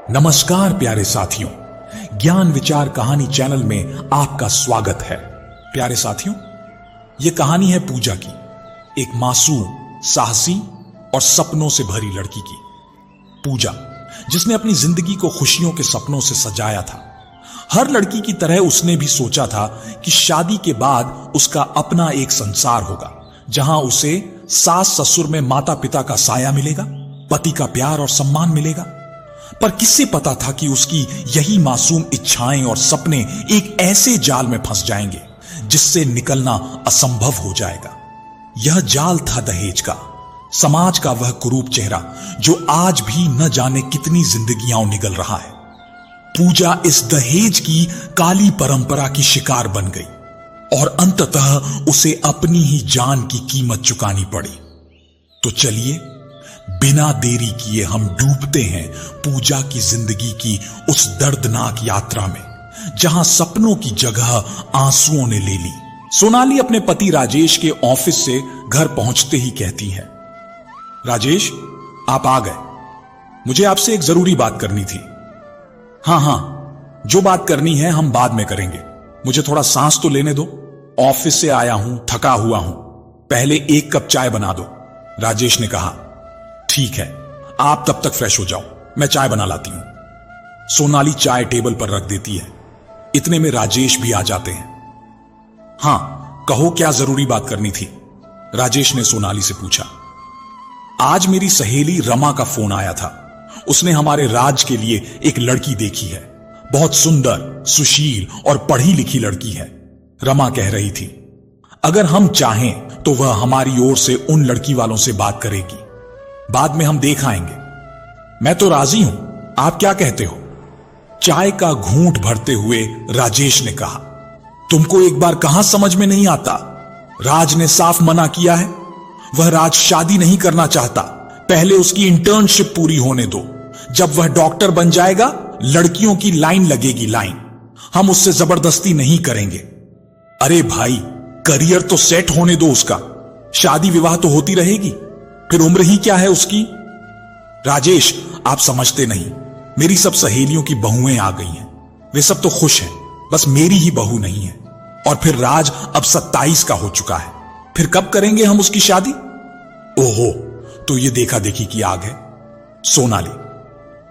नमस्कार प्यारे साथियों, ज्ञान विचार कहानी चैनल में आपका स्वागत है। प्यारे साथियों, यह कहानी है पूजा की, एक मासूम, साहसी और सपनों से भरी लड़की की। पूजा, जिसने अपनी जिंदगी को खुशियों के सपनों से सजाया था। हर लड़की की तरह उसने भी सोचा था कि शादी के बाद उसका अपना एक संसार होगा, जहां उसे सास ससुर में माता पिता का साया मिलेगा, पति का प्यार और सम्मान मिलेगा। पर किससे पता था कि उसकी यही मासूम इच्छाएं और सपने एक ऐसे जाल में फंस जाएंगे जिससे निकलना असंभव हो जाएगा। यह जाल था दहेज का, समाज का वह कुरूप चेहरा जो आज भी न जाने कितनी जिंदगियां निगल रहा है। पूजा इस दहेज की काली परंपरा की शिकार बन गई और अंततः उसे अपनी ही जान की कीमत चुकानी पड़ी। तो चलिए बिना देरी किए हम डूबते हैं पूजा की जिंदगी की उस दर्दनाक यात्रा में, जहां सपनों की जगह आंसुओं ने ले ली। सोनाली अपने पति राजेश के ऑफिस से घर पहुंचते ही कहती है, राजेश, आप आ गए। मुझे आपसे एक जरूरी बात करनी थी। हाँ, जो बात करनी है हम बाद में करेंगे। मुझे थोड़ा सांस तो लेने दो। ऑफिस से आया हूं, थका हुआ हूं। पहले एक कप चाय बना दो। राजेश ने कहा, ठीक है, आप तब तक फ्रेश हो जाओ, मैं चाय बना लाती हूं। सोनाली चाय टेबल पर रख देती है। इतने में राजेश भी आ जाते हैं। हां, कहो, क्या जरूरी बात करनी थी? राजेश ने सोनाली से पूछा। आज मेरी सहेली रमा का फोन आया था। उसने हमारे राज के लिए एक लड़की देखी है। बहुत सुंदर, सुशील और पढ़ी लिखी लड़की है। रमा कह रही थी, अगर हम चाहें तो वह हमारी ओर से उन लड़की वालों से बात करेगी। बाद में हम देख आएंगे। मैं तो राजी हूं, आप क्या कहते हो? चाय का घूंट भरते हुए राजेश ने कहा, तुमको एक बार कहां समझ में नहीं आता? राज ने साफ मना किया है। वह राज शादी नहीं करना चाहता। पहले उसकी इंटर्नशिप पूरी होने दो। जब वह डॉक्टर बन जाएगा, लड़कियों की लाइन लगेगी, लाइन। हम उससे जबरदस्ती नहीं करेंगे। अरे भाई, करियर तो सेट होने दो उसका। शादी विवाह तो होती रहेगी, फिर उम्र ही क्या है उसकी। राजेश, आप समझते नहीं, मेरी सब सहेलियों की बहुएं आ गई हैं। वे सब तो खुश हैं, बस मेरी ही बहू नहीं है। और फिर राज अब 27 का हो चुका है। फिर कब करेंगे हम उसकी शादी? ओहो, तो ये देखा देखी की आग है। सोनाली,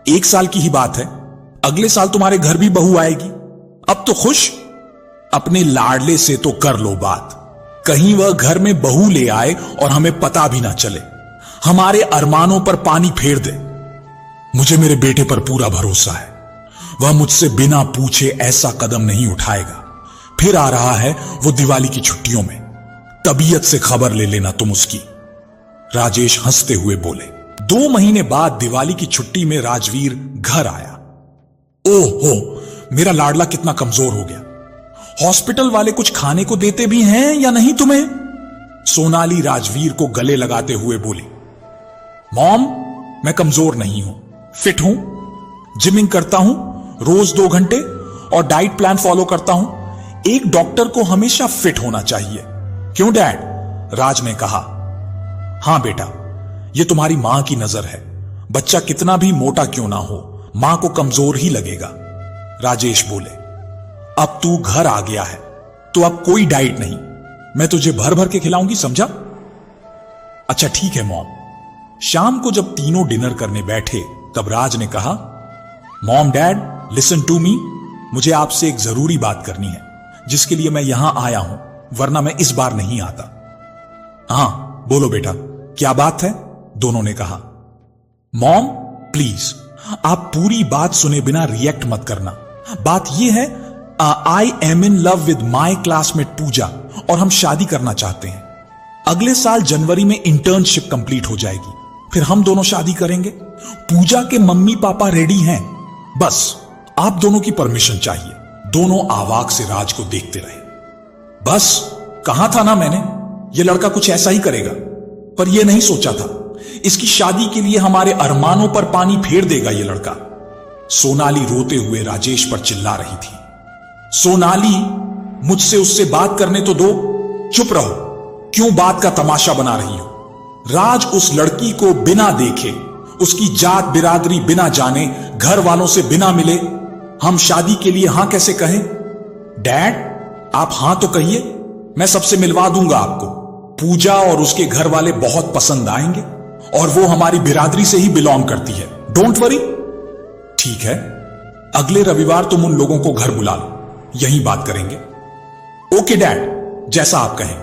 1 साल की ही बात है। अगले साल तुम्हारे घर भी बहू आएगी। अब तो खुश। अपने लाडले से तो कर लो बात। कहीं वह घर में बहू ले आए और हमें पता भी ना चले, हमारे अरमानों पर पानी फेर दे। मुझे मेरे बेटे पर पूरा भरोसा है। वह मुझसे बिना पूछे ऐसा कदम नहीं उठाएगा। फिर आ रहा है वो दिवाली की छुट्टियों में। तबीयत से खबर ले लेना तुम उसकी। राजेश हंसते हुए बोले। 2 महीने बाद दिवाली की छुट्टी में राजवीर घर आया। ओहो, मेरा लाडला कितना कमजोर हो गया। हॉस्पिटल वाले कुछ खाने को देते भी हैं या नहीं तुम्हें? सोनाली राजवीर को गले लगाते हुए बोली, मॉम, मैं कमजोर नहीं हूं, फिट हूं। जिमिंग करता हूं रोज 2 घंटे और डाइट प्लान फॉलो करता हूं। एक डॉक्टर को हमेशा फिट होना चाहिए। क्यों डैड? राज ने कहा। हां बेटा, यह तुम्हारी मां की नजर है। बच्चा कितना भी मोटा क्यों ना हो, मां को कमजोर ही लगेगा। राजेश बोले, अब तू घर आ गया है तो अब कोई डाइट नहीं। मैं तुझे भर भर के खिलाऊंगी, समझा? अच्छा ठीक है मॉम। शाम को जब तीनों डिनर करने बैठे तब राज ने कहा, mom dad, listen to me. मुझे आपसे एक जरूरी बात करनी है, जिसके लिए मैं यहां आया हूं, वरना मैं इस बार नहीं आता। हां बोलो बेटा, क्या बात है? दोनों ने कहा। मॉम प्लीज, आप पूरी बात सुने बिना रिएक्ट मत करना। बात यह है, I am in love with my classmate Pooja और हम शादी करना चाहते हैं। अगले साल जनवरी में इंटर्नशिप कंप्लीट हो जाएगी, फिर हम दोनों शादी करेंगे। पूजा के मम्मी पापा रेडी हैं, बस आप दोनों की परमिशन चाहिए। दोनों आवाक से राज को देखते रहे। बस कहा था ना मैंने, यह लड़का कुछ ऐसा ही करेगा। पर यह नहीं सोचा था इसकी शादी के लिए हमारे अरमानों पर पानी फेर देगा यह लड़का। सोनाली रोते हुए राजेश पर चिल्ला रही थी, सोनाली, मुझसे उससे बात करने तो दो। चुप रहो, क्यों बात का तमाशा बना रही हो? राज उस लड़की को बिना देखे, उसकी जात बिरादरी बिना जाने घर वालों से बिना मिले हम शादी के लिए हां कैसे कहें? डैड, आप हां तो कहिए, मैं सबसे मिलवा दूंगा आपको। पूजा और उसके घर वाले बहुत पसंद आएंगे और वो हमारी बिरादरी से ही बिलोंग करती है। Don't worry. ठीक है, अगले रविवार तुम उन लोगों को घर बुला लो, यहीं बात करेंगे। ओके डैड, जैसा आप कहें।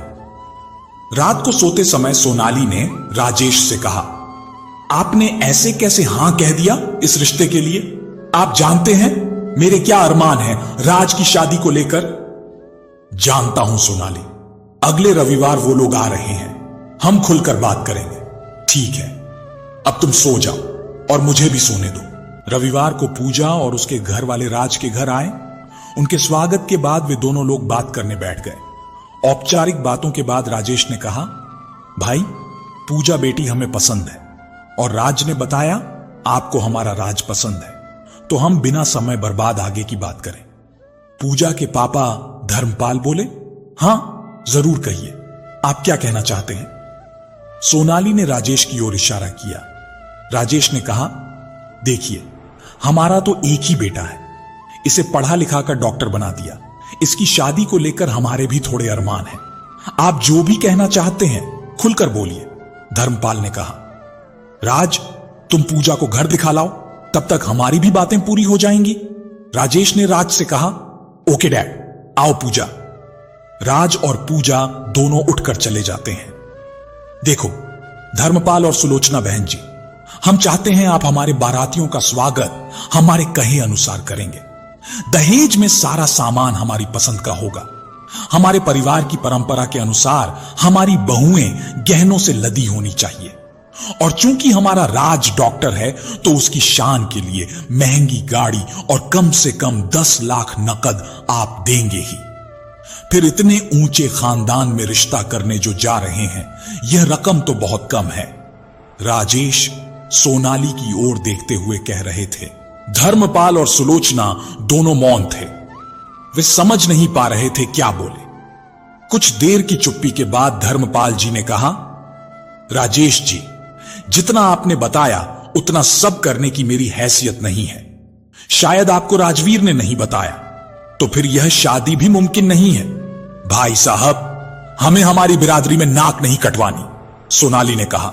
रात को सोते समय सोनाली ने राजेश से कहा, आपने ऐसे कैसे हां कह दिया इस रिश्ते के लिए? आप जानते हैं मेरे क्या अरमान हैं राज की शादी को लेकर? जानता हूं सोनाली, अगले रविवार वो लोग आ रहे हैं, हम खुलकर बात करेंगे। ठीक है, अब तुम सो जाओ और मुझे भी सोने दो। रविवार को पूजा और उसके घर वाले राज के घर आए। उनके स्वागत के बाद वे दोनों लोग बात करने बैठ गए। औपचारिक बातों के बाद राजेश ने कहा, भाई, पूजा बेटी हमें पसंद है और राज ने बताया आपको हमारा राज पसंद है, तो हम बिना समय बर्बाद आगे की बात करें। पूजा के पापा धर्मपाल बोले, हां जरूर कहिए, आप क्या कहना चाहते हैं? सोनाली ने राजेश की ओर इशारा किया। राजेश ने कहा, देखिए, हमारा तो एक ही बेटा है, इसे पढ़ा लिखा कर डॉक्टर बना दिया, इसकी शादी को लेकर हमारे भी थोड़े अरमान हैं। आप जो भी कहना चाहते हैं खुलकर बोलिए। धर्मपाल ने कहा, राज, तुम पूजा को घर दिखा लाओ, तब तक हमारी भी बातें पूरी हो जाएंगी। राजेश ने राज से कहा, ओके डैड, आओ पूजा। राज और पूजा दोनों उठकर चले जाते हैं। देखो धर्मपाल और सुलोचना बहन जी, हम चाहते हैं आप हमारे बारातियों का स्वागत हमारे कहे अनुसार करेंगे। दहेज में सारा सामान हमारी पसंद का होगा। हमारे परिवार की परंपरा के अनुसार हमारी बहुएं गहनों से लदी होनी चाहिए, और चूंकि हमारा राज डॉक्टर है तो उसकी शान के लिए महंगी गाड़ी और कम से कम 10 लाख नकद आप देंगे ही। फिर इतने ऊंचे खानदान में रिश्ता करने जो जा रहे हैं, यह रकम तो बहुत कम है। राजेश सोनाली की ओर देखते हुए कह रहे थे। धर्मपाल और सुलोचना दोनों मौन थे, वे समझ नहीं पा रहे थे क्या बोले। कुछ देर की चुप्पी के बाद धर्मपाल जी ने कहा, राजेश जी, जितना आपने बताया उतना सब करने की मेरी हैसियत नहीं है। शायद आपको राजवीर ने नहीं बताया, तो फिर यह शादी भी मुमकिन नहीं है। भाई साहब, हमें हमारी बिरादरी में नाक नहीं कटवानी, सोनाली ने कहा।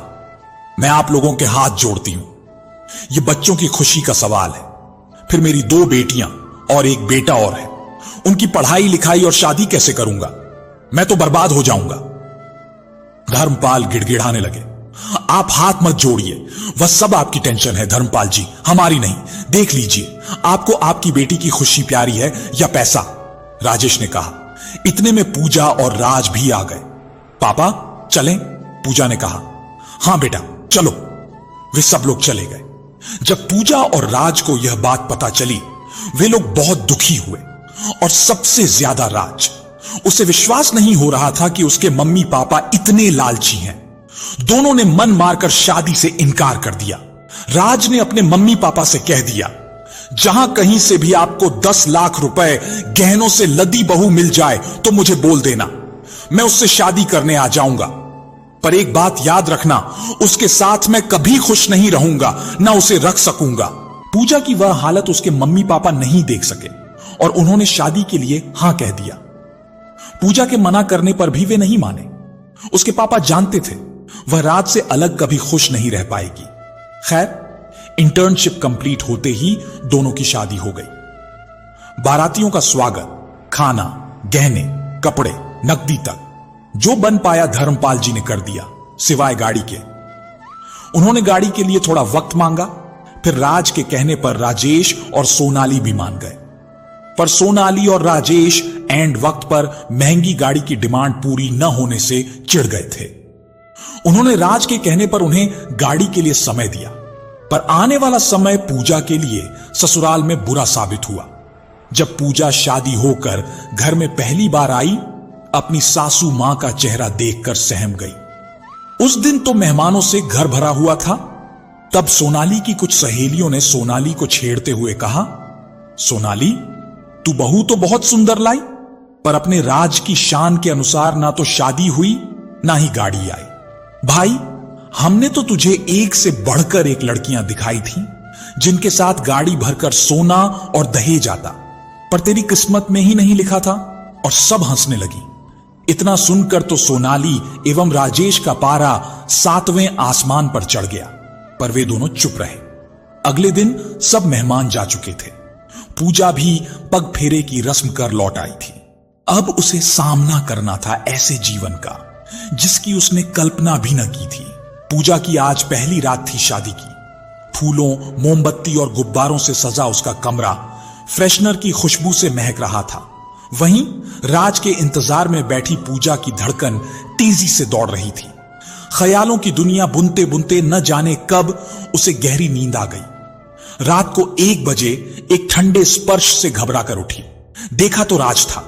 मैं आप लोगों के हाथ जोड़ती हूं, यह बच्चों की खुशी का सवाल है। फिर मेरी 2 बेटियां और एक बेटा और है, उनकी पढ़ाई लिखाई और शादी कैसे करूंगा? मैं तो बर्बाद हो जाऊंगा। धर्मपाल गिड़गिड़ाने लगे, आप हाथ मत जोड़िए, वह सब आपकी टेंशन है धर्मपाल जी, हमारी नहीं। देख लीजिए, आपको आपकी बेटी की खुशी प्यारी है या पैसा? राजेश ने कहा। इतने में पूजा और राज भी आ गए। पापा चलें? पूजा ने कहा। हां बेटा चलो। वे सब लोग चले गए। जब पूजा और राज को यह बात पता चली, वे लोग बहुत दुखी हुए, और सबसे ज्यादा राज। उसे विश्वास नहीं हो रहा था कि उसके मम्मी पापा इतने लालची हैं। दोनों ने मन मारकर शादी से इनकार कर दिया। राज ने अपने मम्मी पापा से कह दिया, जहां कहीं से भी आपको 10 लाख रुपए गहनों से लदी बहू मिल जाए तो मुझे बोल देना, मैं उससे शादी करने आ जाऊंगा। पर एक बात याद रखना, उसके साथ मैं कभी खुश नहीं रहूंगा, ना उसे रख सकूंगा। पूजा की वह हालत उसके मम्मी पापा नहीं देख सके और उन्होंने शादी के लिए हां कह दिया। पूजा के मना करने पर भी वे नहीं माने। उसके पापा जानते थे वह राज से अलग कभी खुश नहीं रह पाएगी। खैर, इंटर्नशिप कंप्लीट होते ही दोनों की शादी हो गई। बारातियों का स्वागत, खाना, गहने, कपड़े, नकदी तक जो बन पाया धर्मपाल जी ने कर दिया, सिवाय गाड़ी के। उन्होंने गाड़ी के लिए थोड़ा वक्त मांगा, फिर राज के कहने पर राजेश और सोनाली भी मान गए। पर सोनाली और राजेश एंड वक्त पर महंगी गाड़ी की डिमांड पूरी न होने से चिढ़ गए थे। उन्होंने राज के कहने पर उन्हें गाड़ी के लिए समय दिया, पर आने वाला समय पूजा के लिए ससुराल में बुरा साबित हुआ। जब पूजा शादी होकर घर में पहली बार आई, अपनी सासू मां का चेहरा देखकर सहम गई। उस दिन तो मेहमानों से घर भरा हुआ था। तब सोनाली की कुछ सहेलियों ने सोनाली को छेड़ते हुए कहा, सोनाली, तू बहू तो बहुत सुंदर लाई, पर अपने राज की शान के अनुसार ना तो शादी हुई ना ही गाड़ी आई। भाई, हमने तो तुझे एक से बढ़कर एक लड़कियां दिखाई थी, जिनके साथ गाड़ी भरकर सोना और दहेज आता, पर तेरी किस्मत में ही नहीं लिखा था। और सब हंसने लगी। इतना सुनकर तो सोनाली एवं राजेश का पारा 7वें आसमान पर चढ़ गया, पर वे दोनों चुप रहे। अगले दिन सब मेहमान जा चुके थे। पूजा भी पग फेरे की रस्म कर लौट आई थी। अब उसे सामना करना था ऐसे जीवन का जिसकी उसने कल्पना भी न की थी। पूजा की आज पहली रात थी शादी की। फूलों, मोमबत्ती और गुब्बारों से सजा उसका कमरा फ्रेशनर की खुशबू से महक रहा था। वहीं राज के इंतजार में बैठी पूजा की धड़कन तेजी से दौड़ रही थी। ख्यालों की दुनिया बुनते बुनते न जाने कब उसे गहरी नींद आ गई। रात को 1 बजे एक ठंडे स्पर्श से घबरा कर उठी। देखा तो राज था।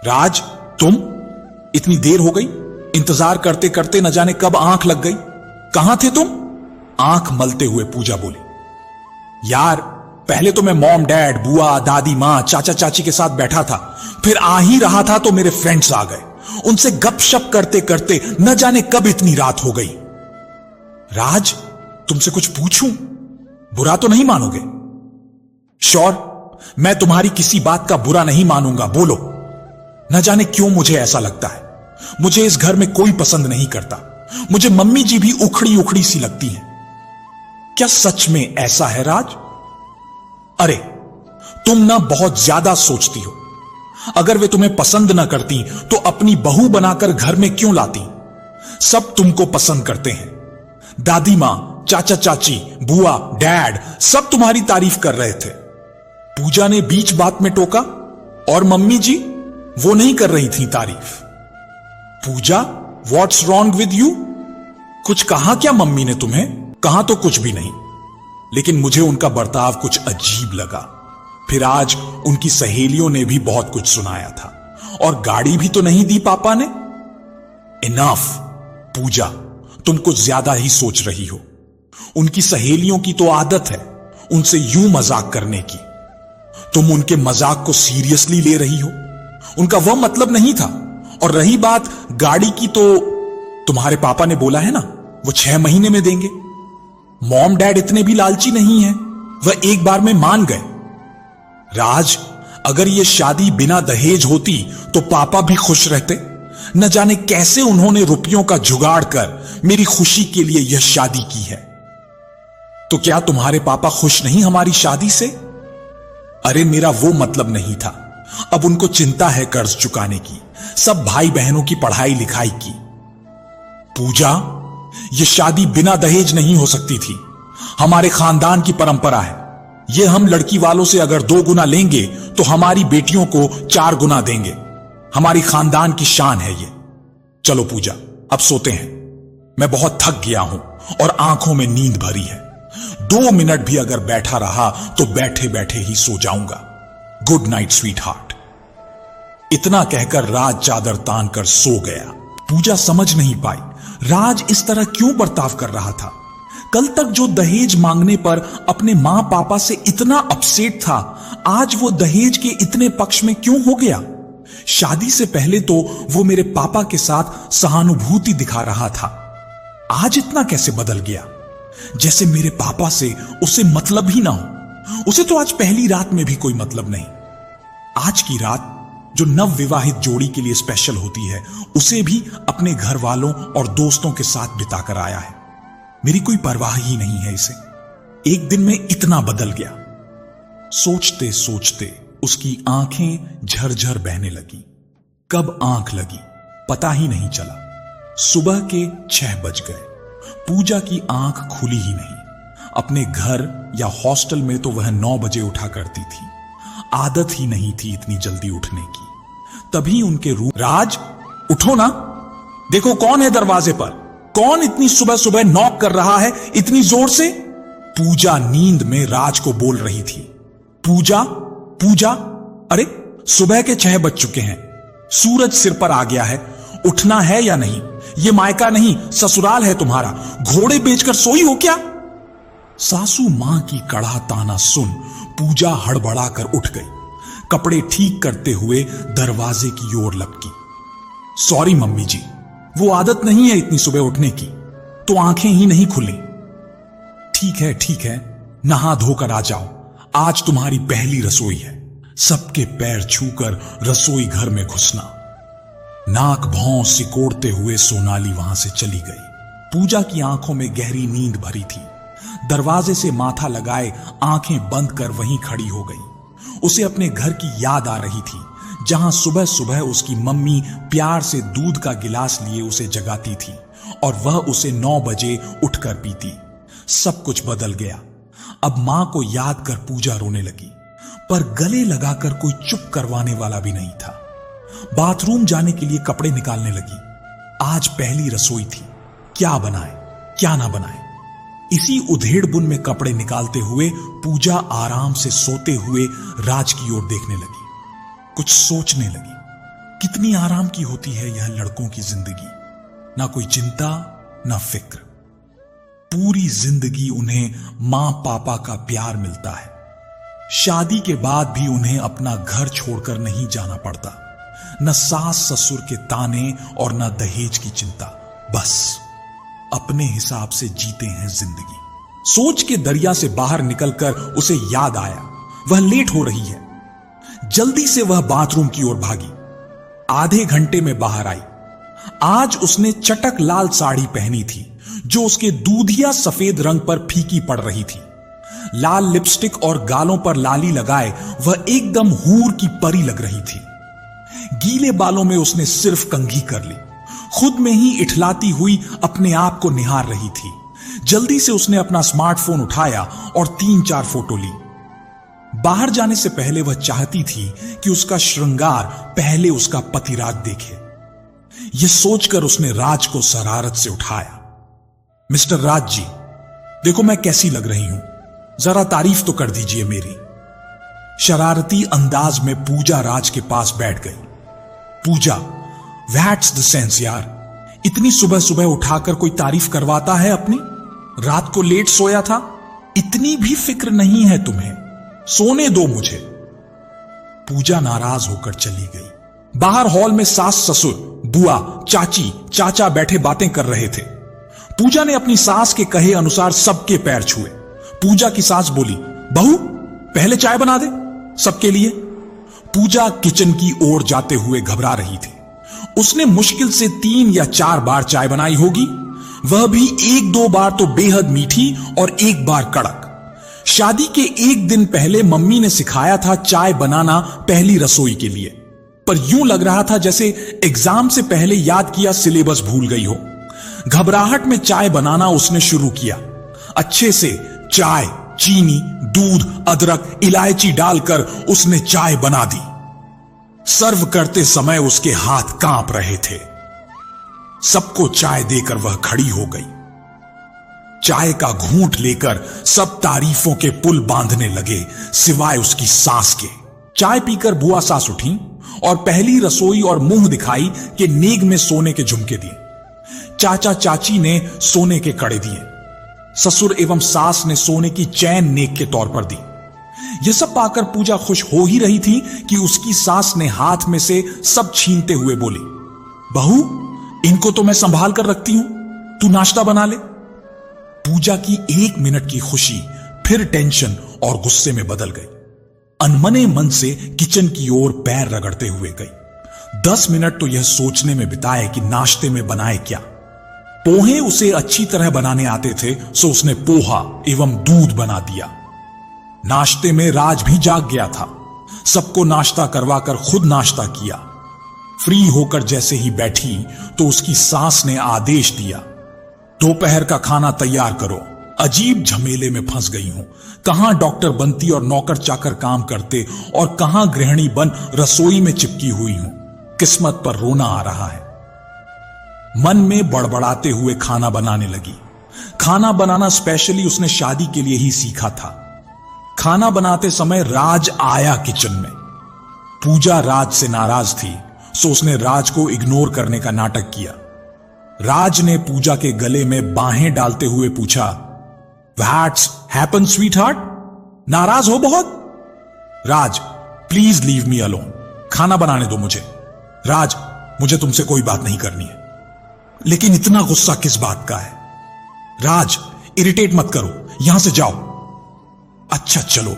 राज, तुम? इतनी देर हो गई? इंतजार करते करते न जाने कब आंख लग गई। कहां थे तुम? आंख मलते हुए पूजा बोली। यार, पहले तो मैं मॉम डैड, बुआ, दादी मां, चाचा चाची के साथ बैठा था। फिर आ ही रहा था तो मेरे फ्रेंड्स आ गए। उनसे गपशप करते करते न जाने कब इतनी रात हो गई। राज, तुमसे कुछ पूछूं? बुरा तो नहीं मानोगे? श्योर, मैं तुम्हारी किसी बात का बुरा नहीं मानूंगा, बोलो। न जाने क्यों मुझे ऐसा लगता है। मुझे इस घर में कोई पसंद नहीं करता। मुझे मम्मी जी भी उखड़ी उखड़ी सी लगती हैं। क्या सच में ऐसा है राज? अरे, तुम ना बहुत ज्यादा सोचती हो। अगर वे तुम्हें पसंद ना करती तो अपनी बहू बनाकर घर में क्यों लाती? सब तुमको पसंद करते हैं। दादी मां, चाचा चाची, बुआ, डैड सब तुम्हारी तारीफ कर रहे थे। पूजा ने बीच बात में टोका। और मम्मी जी, वो नहीं कर रही थी तारीफ। पूजा, व्हाट्स रॉन्ग विद यू? कुछ कहा क्या मम्मी ने तुम्हें? कहा तो कुछ भी नहीं, लेकिन मुझे उनका बर्ताव कुछ अजीब लगा। फिर आज उनकी सहेलियों ने भी बहुत कुछ सुनाया था। और गाड़ी भी तो नहीं दी पापा ने। इनफ पूजा, तुम कुछ ज्यादा ही सोच रही हो। उनकी सहेलियों की तो आदत है उनसे यूं मजाक करने की। तुम उनके मजाक को सीरियसली ले रही हो। उनका वह मतलब नहीं था। और रही बात गाड़ी की, तो तुम्हारे पापा ने बोला है ना, वो 6 महीने में देंगे। मॉम डैड इतने भी लालची नहीं है, वह एक बार में मान गए। राज, अगर यह शादी बिना दहेज होती तो पापा भी खुश रहते। न जाने कैसे उन्होंने रुपयों का जुगाड़ कर मेरी खुशी के लिए यह शादी की है। तो क्या तुम्हारे पापा खुश नहीं हमारी शादी से? अरे, मेरा वो मतलब नहीं था। अब उनको चिंता है कर्ज चुकाने की, सब भाई बहनों की पढ़ाई लिखाई की। पूजा, यह शादी बिना दहेज नहीं हो सकती थी। हमारे खानदान की परंपरा है। यह हम लड़की वालों से अगर 2 गुना लेंगे तो हमारी बेटियों को 4 गुना देंगे। हमारी खानदान की शान है ये। चलो पूजा, अब सोते हैं। मैं बहुत थक गया हूं और आंखों में नींद भरी है। 2 मिनट भी अगर बैठा रहा तो बैठे बैठे ही सो जाऊंगा। Good night sweet heart. इतना कहकर राज चादर तान कर सो गया। पूजा समझ नहीं पाई राज इस तरह क्यों बर्ताव कर रहा था। कल तक जो दहेज मांगने पर अपने मां पापा से इतना अपसेट था, आज वो दहेज के इतने पक्ष में क्यों हो गया? शादी से पहले तो वो मेरे पापा के साथ सहानुभूति दिखा रहा था, आज इतना कैसे बदल गया? जैसे मेरे पापा से उसे मतलब ही ना हो। उसे तो आज पहली रात में भी कोई मतलब नहीं। आज की रात जो नव विवाहित जोड़ी के लिए स्पेशल होती है, उसे भी अपने घर वालों और दोस्तों के साथ बिताकर आया है। मेरी कोई परवाह ही नहीं है इसे। एक दिन में इतना बदल गया। सोचते सोचते उसकी आंखें झरझर बहने लगी। कब आंख लगी पता ही नहीं चला। सुबह के 6 बज गए। पूजा की आंख खुली ही नहीं। अपने घर या हॉस्टल में तो वह 9 बजे उठा करती थी। आदत ही नहीं थी इतनी जल्दी उठने की। तभी उनके रूम, राज उठो ना, देखो कौन है दरवाजे पर। कौन इतनी सुबह सुबह नॉक कर रहा है इतनी जोर से? पूजा नींद में राज को बोल रही थी, पूजा पूजा। अरे, सुबह के 6 बज चुके हैं। सूरज सिर पर आ गया है। उठना है या नहीं? ये मायका नहीं ससुराल है तुम्हारा। घोड़े बेचकर सोई हो क्या? सासू मां की कड़ा ताना सुन पूजा हड़बड़ा कर उठ गई। कपड़े ठीक करते हुए दरवाजे की ओर लपकी। सॉरी मम्मी जी, वो आदत नहीं है इतनी सुबह उठने की, तो आंखें ही नहीं खुली। ठीक है, नहा धोकर आ जाओ, आज तुम्हारी पहली रसोई है। सबके पैर छूकर रसोई घर में घुसना। नाक भौं सिकोड़ते हुए सोनाली वहां से चली गई। पूजा की आंखों में गहरी नींद भरी थी। दरवाजे से माथा लगाए आंखें बंद कर वहीं खड़ी हो गई। उसे अपने घर की याद आ रही थी, जहां सुबह सुबह उसकी मम्मी प्यार से दूध का गिलास लिए उसे जगाती थी और वह उसे 9 बजे उठकर पीती। सब कुछ बदल गया। अब मां को याद कर पूजा रोने लगी, पर गले लगाकर कोई चुप करवाने वाला भी नहीं था। बाथरूम जाने के लिए कपड़े निकालने लगी। आज पहली रसोई थी, क्या बनाए क्या ना बनाए। इसी उधेड़बुन में कपड़े निकालते हुए पूजा आराम से सोते हुए राज की ओर देखने लगी। कुछ सोचने लगी, कितनी आराम की होती है यह लड़कों की जिंदगी। ना कोई चिंता ना फिक्र, पूरी जिंदगी उन्हें मां पापा का प्यार मिलता है। शादी के बाद भी उन्हें अपना घर छोड़कर नहीं जाना पड़ता। न सास ससुर के ताने और न दहेज की चिंता, बस अपने हिसाब से जीते हैं जिंदगी। सोच के दरिया से बाहर निकलकर उसे याद आया वह लेट हो रही है। जल्दी से वह बाथरूम की ओर भागी। आधे घंटे में बाहर आई। आज उसने चटक लाल साड़ी पहनी थी जो उसके दूधिया सफेद रंग पर फीकी पड़ रही थी। लाल लिपस्टिक और गालों पर लाली लगाए वह एकदम हूर की परी लग रही थी। गीले बालों में उसने सिर्फ कंघी कर ली। खुद में ही इठलाती हुई अपने आप को निहार रही थी। जल्दी से उसने अपना स्मार्टफोन उठाया और 3-4 फोटो ली। बाहर जाने से पहले वह चाहती थी कि उसका श्रृंगार पहले उसका पतिराज देखे। यह सोचकर उसने राज को शरारत से उठाया। मिस्टर राज जी, देखो मैं कैसी लग रही हूं, जरा तारीफ तो कर दीजिए मेरी। शरारती अंदाज में पूजा राज के पास बैठ गई। पूजा, व्हाट्स द सेंस यार, इतनी सुबह सुबह उठाकर कोई तारीफ करवाता है अपनी? रात को लेट सोया था, इतनी भी फिक्र नहीं है तुम्हें, सोने दो मुझे। पूजा नाराज होकर चली गई। बाहर हॉल में सास ससुर, बुआ, चाची, चाचा बैठे बातें कर रहे थे। पूजा ने अपनी सास के कहे अनुसार सबके पैर छुए। पूजा की सास बोली, बहू पहले चाय बना दे सबके लिए। पूजा किचन की ओर जाते हुए घबरा रही थी। उसने मुश्किल से 3 या 4 बार चाय बनाई होगी, वह भी 1-2 बार तो बेहद मीठी और 1 बार कड़क। शादी के 1 दिन पहले मम्मी ने सिखाया था चाय बनाना पहली रसोई के लिए, पर यूं लग रहा था जैसे एग्जाम से पहले याद किया सिलेबस भूल गई हो। घबराहट में चाय बनाना उसने शुरू किया। अच्छे से चाय, चीनी, दूध, अदरक, इलायची डालकर उसने चाय बना दी। सर्व करते समय उसके हाथ कांप रहे थे। सबको चाय देकर वह खड़ी हो गई। चाय का घूंट लेकर सब तारीफों के पुल बांधने लगे सिवाय उसकी सास के। चाय पीकर बुआ सास उठी और पहली रसोई और मुंह दिखाई के नेग में सोने के झुमके दिए। चाचा चाची ने सोने के कड़े दिए। ससुर एवं सास ने सोने की चैन नेक के तौर पर दी। यह सब पाकर पूजा खुश हो ही रही थी कि उसकी सास ने हाथ में से सब छीनते हुए बोली, बहू इनको तो मैं संभाल कर रखती हूं, तू नाश्ता बना ले। पूजा की 1 मिनट की खुशी फिर टेंशन और गुस्से में बदल गई। अनमने मन से किचन की ओर पैर रगड़ते हुए गई। 10 मिनट तो यह सोचने में बिताए कि नाश्ते में बनाए क्या। पोहे उसे अच्छी तरह बनाने आते थे, सो उसने पोहा एवं दूध बना दिया। नाश्ते में राज भी जाग गया था। सबको नाश्ता करवाकर खुद नाश्ता किया। फ्री होकर जैसे ही बैठी तो उसकी सास ने आदेश दिया, दोपहर का खाना तैयार करो। अजीब झमेले में फंस गई हूं। कहां डॉक्टर बनती और नौकर चाकर काम करते और कहां गृहिणी बन रसोई में चिपकी हुई हूं। किस्मत पर रोना आ रहा है। मन में बड़बड़ाते हुए खाना बनाने लगी। खाना बनाना स्पेशली उसने शादी के लिए ही सीखा था। खाना बनाते समय राज आया किचन में। पूजा राज से नाराज थी, सो उसने राज को इग्नोर करने का नाटक किया। राज ने पूजा के गले में बाहें डालते हुए पूछा, व्हाट्स हैपन स्वीटहार्ट, नाराज हो बहुत? राज प्लीज लीव मी अलोन, खाना बनाने दो मुझे। राज मुझे तुमसे कोई बात नहीं करनी है। लेकिन इतना गुस्सा किस बात का है? राज इरिटेट मत करो, यहां से जाओ। अच्छा चलो,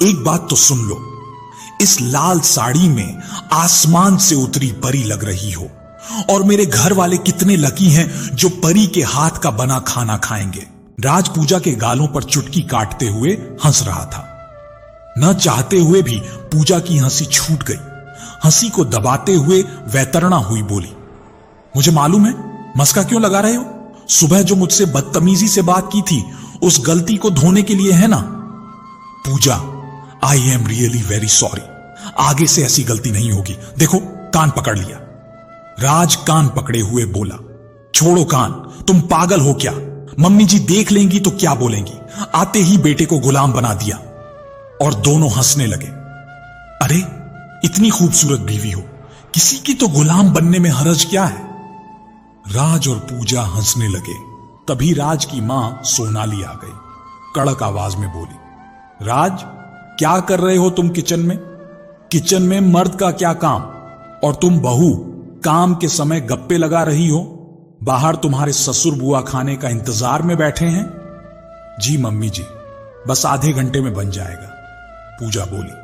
एक बात तो सुन लो, इस लाल साड़ी में आसमान से उतरी परी लग रही हो, और मेरे घर वाले कितने लकी हैं जो परी के हाथ का बना खाना खाएंगे। राज पूजा के गालों पर चुटकी काटते हुए हंस रहा था। न चाहते हुए भी पूजा की हंसी छूट गई। हंसी को दबाते हुए वैतरणा हुई बोली, मुझे मालूम है, मस्का क्यों लगा रहे हो? सुबह जो मुझसे बदतमीजी से बात की थी, उस गलती को धोने के लिए है ना? Pooja, I am really very sorry. आगे से ऐसी गलती नहीं होगी। देखो, कान पकड़ लिया। राज कान पकड़े हुए बोला, छोड़ो कान, तुम पागल हो क्या? मम्मी जी देख लेंगी तो क्या बोलेंगी? आते ही बेटे को गुलाम बना दिया। और दोनों हंसने लगे। अरे, इतनी खूबसूरत बीवी हो, किसी की तो गुलाम बनने में हरज क्या है? राज और पूजा हंसने लगे। तभी राज की मां सोनाली आ गई। कड़क आवाज में बोली, राज, क्या कर रहे हो तुम किचन में? किचन में मर्द का क्या काम? और तुम बहू काम के समय गप्पे लगा रही हो? बाहर तुम्हारे ससुर बुआ खाने का इंतजार में बैठे हैं। जी मम्मी जी, बस आधे घंटे में बन जाएगा, पूजा बोली।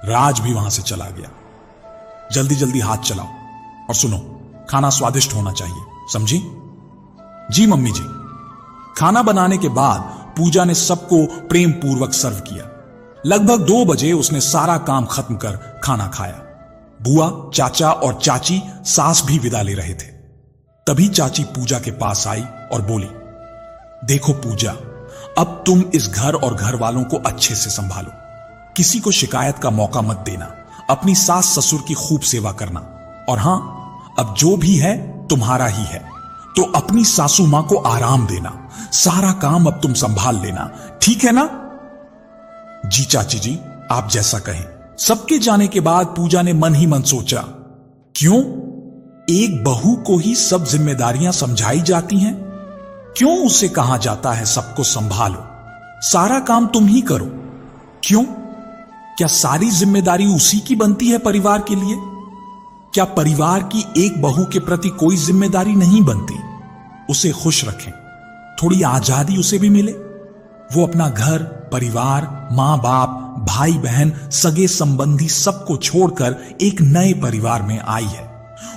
राज भी वहां से चला गया। जल्दी जल्दी हाथ चलाओ, और सुनो, खाना स्वादिष्ट होना चाहिए, समझी? जी मम्मी जी। खाना बनाने के बाद पूजा ने सबको प्रेम पूर्वक सर्व किया। लगभग 2 बजे उसने सारा काम खत्म कर खाना खाया। बुआ, चाचा और चाची सास भी विदा ले रहे थे। तभी चाची पूजा के पास आई और बोली, देखो पूजा, अब तुम इस घर और घर वालों को अच्छे से संभालो। किसी को शिकायत का मौका मत देना। अपनी सास ससुर की खूब सेवा करना। और हां, अब जो भी है तुम्हारा ही है, तो अपनी सासू मां को आराम देना। सारा काम अब तुम संभाल लेना, ठीक है ना? जी चाची जी, आप जैसा कहें। सबके जाने के बाद पूजा ने मन ही मन सोचा, क्यों एक बहू को ही सब जिम्मेदारियां समझाई जाती हैं? क्यों उसे कहा जाता है सबको संभालो, सारा काम तुम ही करो? क्यों? क्या सारी जिम्मेदारी उसी की बनती है परिवार के लिए? क्या परिवार की एक बहू के प्रति कोई जिम्मेदारी नहीं बनती? उसे खुश रखें, थोड़ी आजादी उसे भी मिले। वो अपना घर, परिवार, मां बाप, भाई बहन, सगे संबंधी सबको छोड़कर एक नए परिवार में आई है।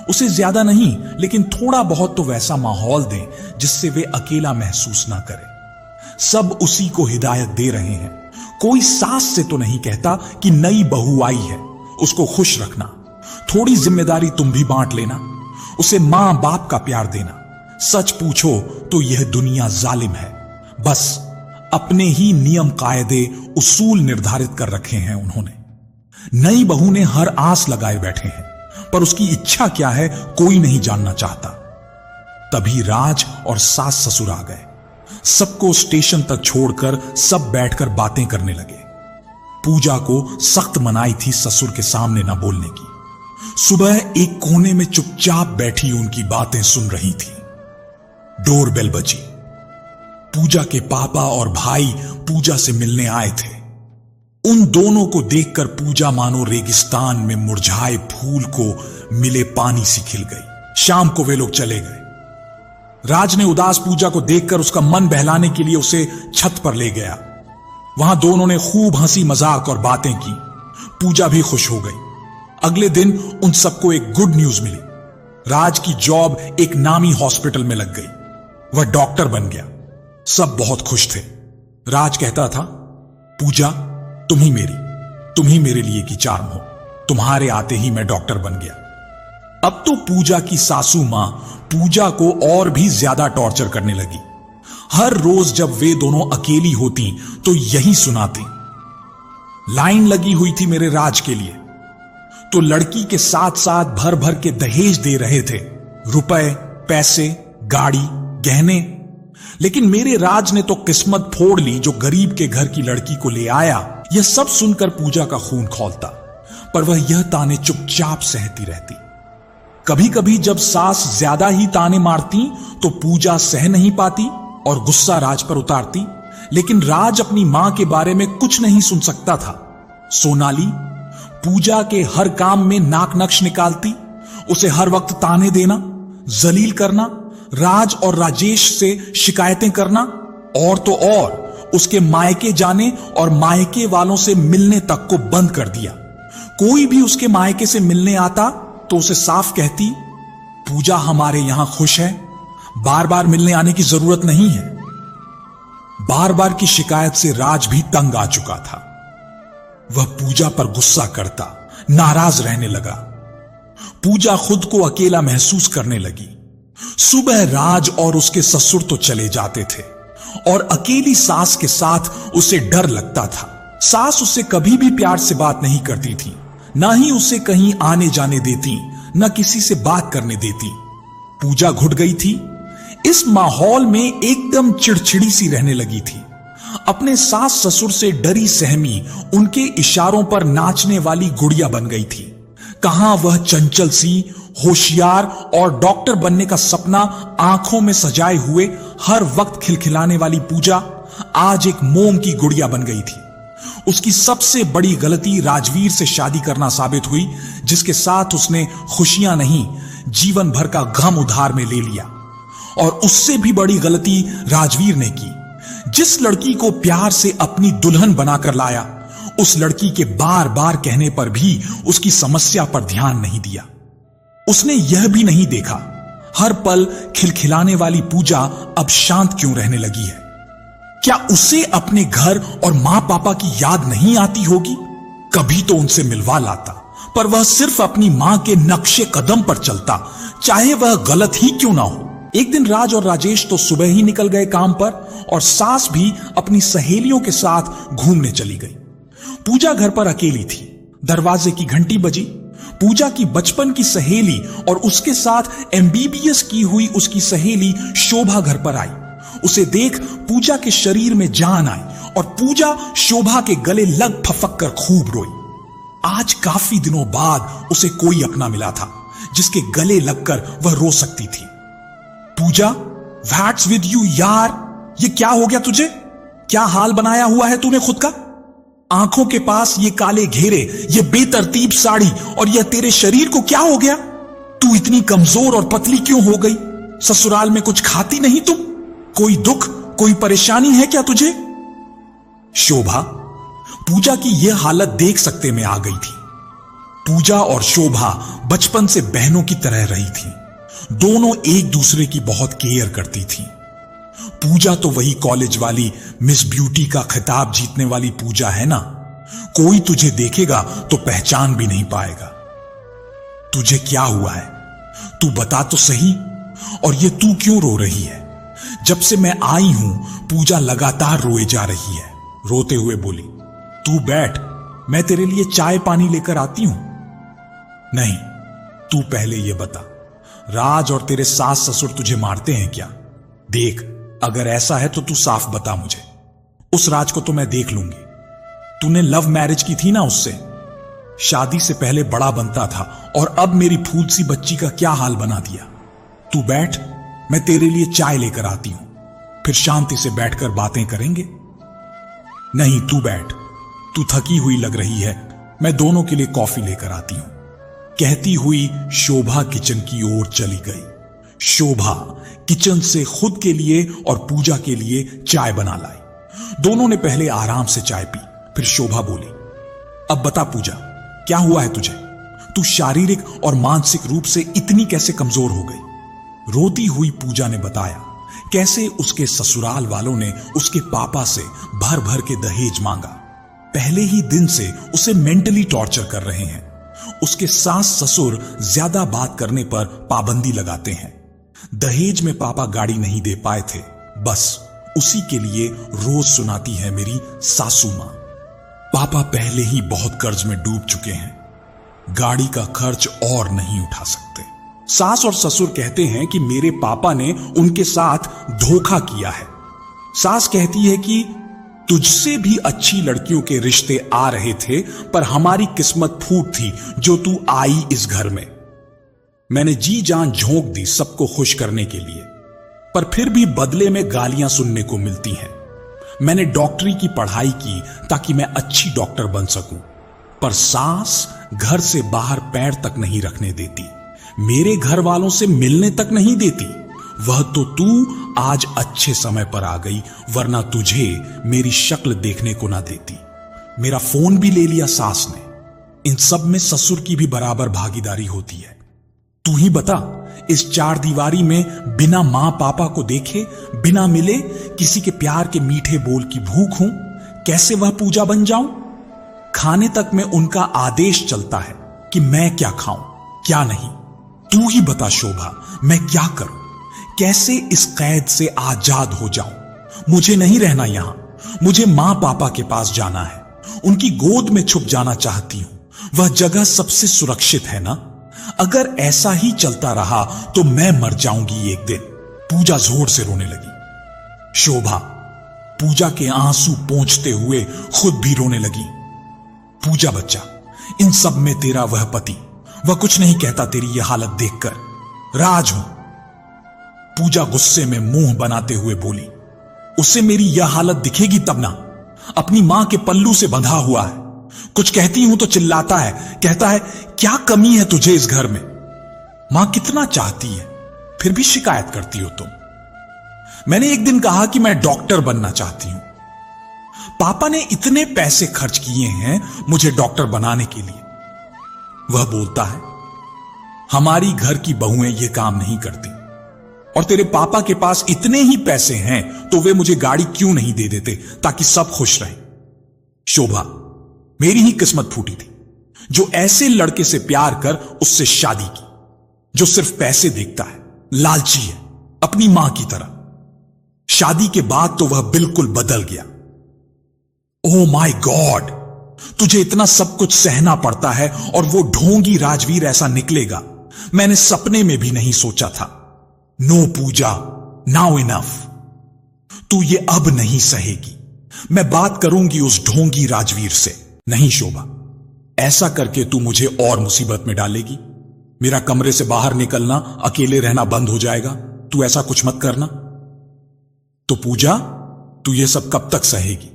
उसे ज्यादा नहीं, लेकिन थोड़ा बहुत तो वैसा माहौल दें जिससे वे अकेला महसूस ना करे। सब उसी को हिदायत दे रहे हैं। कोई सास से तो नहीं कहता कि नई बहू आई है, उसको खुश रखना। थोड़ी जिम्मेदारी तुम भी बांट लेना। उसे मां बाप का प्यार देना। सच पूछो तो यह दुनिया जालिम है। बस अपने ही नियम कायदे उसूल निर्धारित कर रखे हैं उन्होंने। नई बहू ने हर आस लगाए बैठे हैं, पर उसकी इच्छा क्या है कोई नहीं जानना चाहता। तभी राज और सास ससुर आ गए। सबको स्टेशन तक छोड़कर सब बैठकर बातें करने लगे। पूजा को सख्त मनाही थी ससुर के सामने न बोलने की। सुबह एक कोने में चुपचाप बैठी उनकी बातें सुन रही थी। डोरबेल बजी। पूजा के पापा और भाई पूजा से मिलने आए थे। उन दोनों को देखकर पूजा मानो रेगिस्तान में मुरझाए फूल को मिले पानी सी खिल गई। शाम को वे लोग चले गए। राज ने उदास पूजा को देखकर उसका मन बहलाने के लिए उसे छत पर ले गया। वहां दोनों ने खूब हंसी मजाक और बातें की। पूजा भी खुश हो गई। अगले दिन उन सबको एक गुड न्यूज मिली। राज की जॉब एक नामी हॉस्पिटल में लग गई। वह डॉक्टर बन गया। सब बहुत खुश थे। राज कहता था, पूजा तुम ही मेरे लिए की चार्म हो। तुम्हारे आते ही मैं डॉक्टर बन गया। अब तो पूजा की सासू मां पूजा को और भी ज्यादा टॉर्चर करने लगी। हर रोज जब वे दोनों अकेली होती तो यही सुनाती। लाइन लगी हुई थी मेरे राज के लिए, तो लड़की के साथ साथ भर भर के दहेज दे रहे थे, रुपए, पैसे, गाड़ी, गहने। लेकिन मेरे राज ने तो किस्मत फोड़ ली जो गरीब के घर की लड़की को ले आया। यह सब सुनकर पूजा का खून खौलता, पर वह यह ताने चुपचाप सहती रहती। कभी कभी जब सास ज्यादा ही ताने मारती तो पूजा सह नहीं पाती और गुस्सा राज पर उतारती। लेकिन राज अपनी मां के बारे में कुछ नहीं सुन सकता था। सोनाली पूजा के हर काम में नाक नक्श निकालती, उसे हर वक्त ताने देना, जलील करना, राज और राजेश से शिकायतें करना, और तो और उसके मायके जाने और मायके वालों से मिलने तक को बंद कर दिया। कोई भी उसके मायके से मिलने आता तो उसे साफ कहती, पूजा हमारे यहां खुश है, बार बार मिलने आने की जरूरत नहीं है। बार बार की शिकायत से राज भी तंग आ चुका था। वह पूजा पर गुस्सा करता, नाराज रहने लगा। पूजा खुद को अकेला महसूस करने लगी। सुबह राज और उसके ससुर तो चले जाते थे और अकेली सास के साथ उसे डर लगता था। सास उससे कभी भी प्यार से बात नहीं करती थी, ना ही उसे कहीं आने जाने देती, न किसी से बात करने देती। पूजा घुट गई थी। इस माहौल में एकदम चिड़चिड़ी सी रहने लगी थी। अपने सास ससुर से डरी सहमी उनके इशारों पर नाचने वाली गुड़िया बन गई थी। कहां वह चंचल सी, होशियार और डॉक्टर बनने का सपना आंखों में सजाए हुए हर वक्त खिलखिलाने वाली पूजा आज एक मोम की गुड़िया बन गई थी। उसकी सबसे बड़ी गलती राजवीर से शादी करना साबित हुई, जिसके साथ उसने खुशियां नहीं, जीवन भर का गम उधार में ले लिया। और उससे भी बड़ी गलती राजवीर ने की। जिस लड़की को प्यार से अपनी दुल्हन बनाकर लाया, उस लड़की के बार बार कहने पर भी उसकी समस्या पर ध्यान नहीं दिया। उसने यह भी नहीं देखा हर पल खिलखिलाने वाली पूजा अब शांत क्यों रहने लगी है। क्या उसे अपने घर और मां पापा की याद नहीं आती होगी? कभी तो उनसे मिलवा लाता, पर वह सिर्फ अपनी मां के नक्शे कदम पर चलता, चाहे वह गलत ही क्यों ना हो। एक दिन राज और राजेश तो सुबह ही निकल गए काम पर और सास भी अपनी सहेलियों के साथ घूमने चली गई। पूजा घर पर अकेली थी। दरवाजे की घंटी बजी। पूजा की बचपन की सहेली और उसके साथ एमबीबीएस की हुई उसकी सहेली शोभा घर पर आई। उसे देख पूजा के शरीर में जान आई और पूजा शोभा के गले लग फफक कर खूब रोई। आज काफी दिनों बाद उसे कोई अपना मिला था जिसके गले लगकर वह रो सकती थी। पूजा, व्हाट्स विद यू यार, ये क्या हो गया तुझे? क्या हाल बनाया हुआ है तूने खुद का? आंखों के पास ये काले घेरे, ये बेतरतीब साड़ी और यह तेरे शरीर को क्या हो गया? तू इतनी कमजोर और पतली क्यों हो गई? ससुराल में कुछ खाती नहीं तुम? कोई दुख, कोई परेशानी है क्या तुझे? शोभा पूजा की यह हालत देख सकते में आ गई थी। पूजा और शोभा बचपन से बहनों की तरह रही थी। दोनों एक दूसरे की बहुत केयर करती थी। पूजा तो वही कॉलेज वाली मिस ब्यूटी का खिताब जीतने वाली पूजा है ना। कोई तुझे देखेगा तो पहचान भी नहीं पाएगा। तुझे क्या हुआ है? तू बता तो सही। और ये तू क्यों रो रही है? जब से मैं आई हूं पूजा लगातार रोए जा रही है। रोते हुए बोली, तू बैठ, मैं तेरे लिए चाय पानी लेकर आती हूं। नहीं, तू पहले ये बता, राज और तेरे सास ससुर तुझे मारते हैं क्या? देख, अगर ऐसा है तो तू साफ बता मुझे। उस राज को तो मैं देख लूंगी। तूने लव मैरिज की थी ना उससे। शादी से पहले बड़ा बनता था और अब मेरी फूल सी बच्ची का क्या हाल बना दिया। तू बैठ, मैं तेरे लिए चाय लेकर आती हूं, फिर शांति से बैठकर बातें करेंगे। नहीं, तू बैठ, तू थकी हुई लग रही है, मैं दोनों के लिए कॉफी लेकर आती हूं। कहती हुई शोभा किचन की ओर चली गई। शोभा किचन से खुद के लिए और पूजा के लिए चाय बना लाई। दोनों ने पहले आराम से चाय पी, फिर शोभा बोली, अब बता पूजा, क्या हुआ है तुझे? तू शारीरिक और मानसिक रूप से इतनी कैसे कमजोर हो गई? रोती हुई पूजा ने बताया कैसे उसके ससुराल वालों ने उसके पापा से भर भर के दहेज मांगा। पहले ही दिन से उसे मेंटली टॉर्चर कर रहे हैं। उसके सास ससुर ज्यादा बात करने पर पाबंदी लगाते हैं। दहेज में पापा गाड़ी नहीं दे पाए थे, बस उसी के लिए रोज सुनाती है मेरी सासू मां। पापा पहले ही बहुत कर्ज में डूब चुके हैं, गाड़ी का खर्च और नहीं उठा सकते। सास और ससुर कहते हैं कि मेरे पापा ने उनके साथ धोखा किया है। सास कहती है कि तुझसे भी अच्छी लड़कियों के रिश्ते आ रहे थे, पर हमारी किस्मत फूट थी जो तू आई इस घर में। मैंने जी जान झोंक दी सबको खुश करने के लिए, पर फिर भी बदले में गालियां सुनने को मिलती हैं। मैंने डॉक्टरी की पढ़ाई की ताकि मैं अच्छी डॉक्टर बन सकूं, पर सास घर से बाहर पैर तक नहीं रखने देती, मेरे घर वालों से मिलने तक नहीं देती। वह तो तू आज अच्छे समय पर आ गई, वरना तुझे मेरी शक्ल देखने को ना देती। मेरा फोन भी ले लिया सास ने। इन सब में ससुर की भी बराबर भागीदारी होती है। तू ही बता, इस चार दीवारी में बिना मां पापा को देखे, बिना मिले, किसी के प्यार के मीठे बोल की भूख हूं, कैसे वह पूजा बन जाऊं? खाने तक में उनका आदेश चलता है कि मैं क्या खाऊं क्या नहीं। तू ही बता शोभा, मैं क्या करूं? कैसे इस कैद से आजाद हो जाऊं? मुझे नहीं रहना यहां, मुझे मां पापा के पास जाना है। उनकी गोद में छुप जाना चाहती हूं। वह जगह सबसे सुरक्षित है ना? अगर ऐसा ही चलता रहा तो मैं मर जाऊंगी एक दिन। पूजा जोर से रोने लगी। शोभा पूजा के आंसू पोंछते हुए खुद भी रोने लगी। पूजा बच्चा, इन सब में तेरा वह पति, वह कुछ नहीं कहता तेरी यह हालत देखकर। राज हूं। पूजा गुस्से में मुंह बनाते हुए बोली। उससे मेरी यह हालत दिखेगी तब ना। अपनी मां के पल्लू से बंधा हुआ है। कुछ कहती हूं तो चिल्लाता है, कहता है क्या कमी है तुझे इस घर में? मां कितना चाहती है, फिर भी शिकायत करती हो तुम। मैंने एक दिन कहा कि मैं डॉक्टर बनना चाहती हूं। पापा ने इतने पैसे खर्च किए हैं मुझे डॉक्टर बनाने के लिए। वह बोलता है हमारी घर की बहुएं यह काम नहीं करती, और तेरे पापा के पास इतने ही पैसे हैं तो वे मुझे गाड़ी क्यों नहीं दे देते ताकि सब खुश रहें। शोभा, मेरी ही किस्मत फूटी थी जो ऐसे लड़के से प्यार कर उससे शादी की, जो सिर्फ पैसे देखता है, लालची है, अपनी मां की तरह। शादी के बाद तो वह बिल्कुल बदल गया। ओह माय गॉड, तुझे इतना सब कुछ सहना पड़ता है और वो ढोंगी राजवीर ऐसा निकलेगा, मैंने सपने में भी नहीं सोचा था। नो पूजा, नाउ इनफ। तू ये अब नहीं सहेगी। मैं बात करूंगी उस ढोंगी राजवीर से। नहीं शोभा, ऐसा करके तू मुझे और मुसीबत में डालेगी। मेरा कमरे से बाहर निकलना, अकेले रहना बंद हो जाएगा। तू ऐसा कुछ मत करना। तो पूजा, तू ये सब कब तक सहेगी?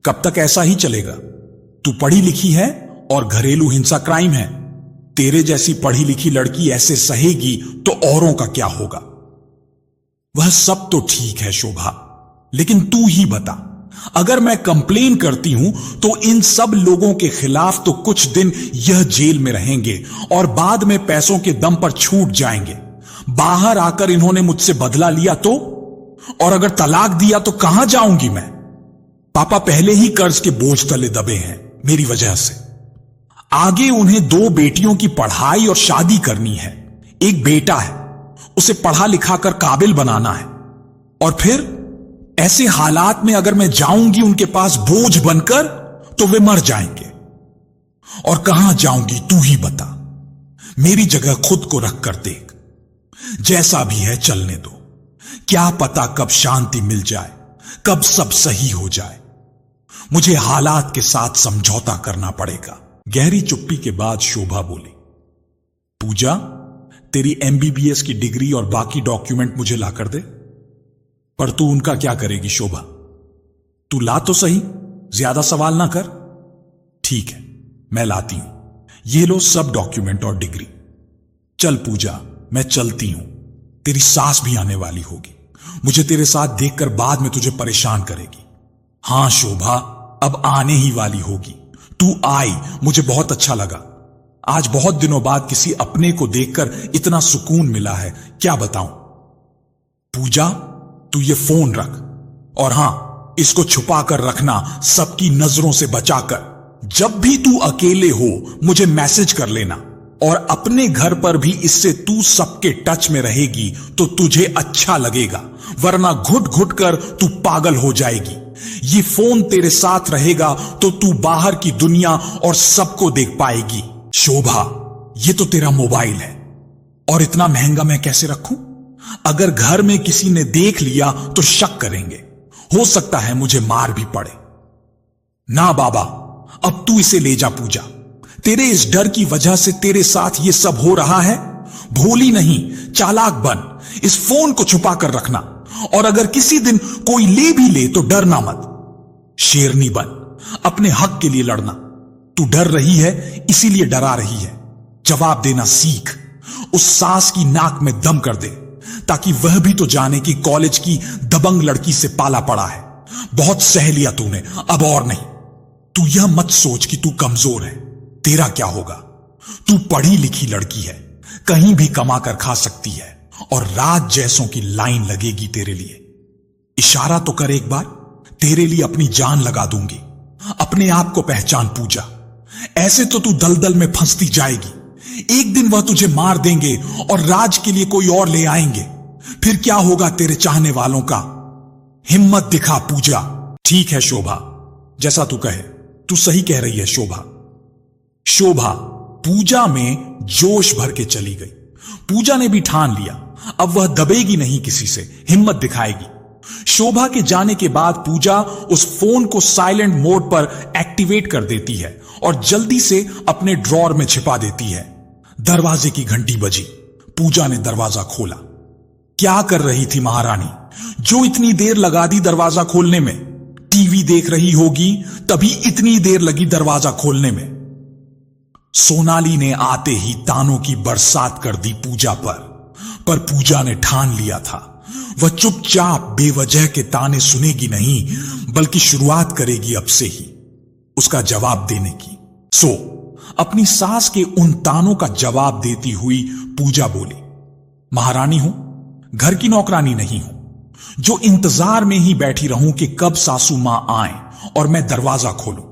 कब तक ऐसा ही चलेगा? तू पढ़ी लिखी है और घरेलू हिंसा क्राइम है। तेरे जैसी पढ़ी लिखी लड़की ऐसे सहेगी तो औरों का क्या होगा? वह सब तो ठीक है शोभा, लेकिन तू ही बता, अगर मैं कंप्लेन करती हूं तो इन सब लोगों के खिलाफ तो कुछ दिन यह जेल में रहेंगे और बाद में पैसों के दम पर छूट जाएंगे। बाहर आकर इन्होंने मुझसे बदला लिया तो? और अगर तलाक दिया तो कहां जाऊंगी मैं? पापा पहले ही कर्ज के बोझ तले दबे हैं मेरी वजह से। आगे उन्हें 2 बेटियों की पढ़ाई और शादी करनी है। एक बेटा है, उसे पढ़ा लिखा कर काबिल बनाना है। और फिर ऐसे हालात में अगर मैं जाऊंगी उनके पास बोझ बनकर तो वे मर जाएंगे। और कहां जाऊंगी तू ही बता। मेरी जगह खुद को रख कर देख। जैसा भी है चलने दो। क्या पता कब शांति मिल जाए, कब सब सही हो जाए। मुझे हालात के साथ समझौता करना पड़ेगा। गहरी चुप्पी के बाद शोभा बोली, पूजा, तेरी MBBS की डिग्री और बाकी डॉक्यूमेंट मुझे ला कर दे। पर तू उनका क्या करेगी शोभा? तू ला तो सही, ज्यादा सवाल ना कर। ठीक है, मैं लाती हूं। ये लो सब डॉक्यूमेंट और डिग्री। चल पूजा, मैं चलती हूं। तेरी सास भी आने वाली होगी, मुझे तेरे साथ देखकर बाद में तुझे परेशान करेगी। हां शोभा, अब आने ही वाली होगी। तू आई, मुझे बहुत अच्छा लगा। आज बहुत दिनों बाद किसी अपने को देखकर इतना सुकून मिला है, क्या बताऊं। पूजा, तू ये फोन रख, और हां, इसको छुपा कर रखना, सबकी नजरों से बचाकर। जब भी तू अकेले हो मुझे मैसेज कर लेना। और अपने घर पर भी इससे तू सबके टच में रहेगी तो तुझे अच्छा लगेगा, वरना घुट घुट कर तू पागल हो जाएगी। ये फोन तेरे साथ रहेगा तो तू बाहर की दुनिया और सबको देख पाएगी। शोभा, ये तो तेरा मोबाइल है, और इतना महंगा मैं कैसे रखूं? अगर घर में किसी ने देख लिया तो शक करेंगे, हो सकता है मुझे मार भी पड़े। ना बाबा, अब तू इसे ले जा पूजा। तेरे इस डर की वजह से तेरे साथ ये सब हो रहा है। भोली नहीं, चालाक बन। इस फोन को छुपा कर रखना, और अगर किसी दिन कोई ले भी ले तो डरना मत। शेरनी बन, अपने हक के लिए लड़ना। तू डर रही है इसीलिए डरा रही है। जवाब देना सीख। उस सास की नाक में दम कर दे। ताकि वह भी तो जाने कि कॉलेज की दबंग लड़की से पाला पड़ा है। बहुत सह लिया तूने, अब और नहीं। तू यह मत सोच कि तू कमजोर है, तेरा क्या होगा। तू पढ़ी लिखी लड़की है, कहीं भी कमा कर खा सकती है और राज जैसों की लाइन लगेगी तेरे लिए। इशारा तो कर एक बार, तेरे लिए अपनी जान लगा दूंगी। अपने आप को पहचान पूजा, ऐसे तो तू दलदल में फंसती जाएगी। एक दिन वह तुझे मार देंगे और राज के लिए कोई और ले आएंगे। फिर क्या होगा तेरे चाहने वालों का। हिम्मत दिखा पूजा। ठीक है शोभा, जैसा तू कहे। तू सही कह रही है शोभा। शोभा पूजा में जोश भर के चली गई। पूजा ने भी ठान लिया, अब वह दबेगी नहीं किसी से, हिम्मत दिखाएगी। शोभा के जाने के बाद पूजा उस फोन को साइलेंट मोड पर एक्टिवेट कर देती है और जल्दी से अपने ड्रॉर में छिपा देती है। दरवाजे की घंटी बजी। पूजा ने दरवाजा खोला। क्या कर रही थी महारानी, जो इतनी देर लगा दी दरवाजा खोलने में? टीवी देख रही होगी, तभी इतनी देर लगी दरवाजा खोलने में। सोनाली ने आते ही तानों की बरसात कर दी पूजा पर पूजा ने ठान लिया था वह चुपचाप बेवजह के ताने सुनेगी नहीं, बल्कि शुरुआत करेगी अब से ही उसका जवाब देने की। सो अपनी सास के उन तानों का जवाब देती हुई पूजा बोली, महारानी हूं, घर की नौकरानी नहीं हूं, जो इंतजार में ही बैठी रहूं कि कब सासू मां आए और मैं दरवाजा खोलूं।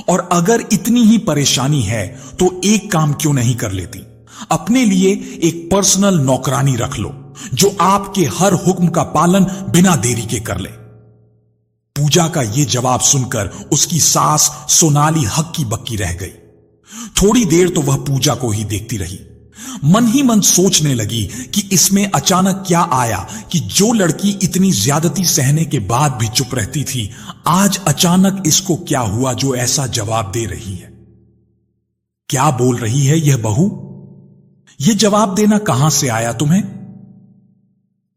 और अगर इतनी ही परेशानी है तो एक काम क्यों नहीं कर लेती, अपने लिए एक पर्सनल नौकरानी रख लो जो आपके हर हुक्म का पालन बिना देरी के कर ले। पूजा का यह जवाब सुनकर उसकी सास सोनाली हक्की बक्की रह गई। थोड़ी देर तो वह पूजा को ही देखती रही, मन ही मन सोचने लगी कि इसमें अचानक क्या आया कि जो लड़की इतनी ज्यादती सहने के बाद भी चुप रहती थी, आज अचानक इसको क्या हुआ जो ऐसा जवाब दे रही है। क्या बोल रही है यह बहू? यह जवाब देना कहां से आया तुम्हें?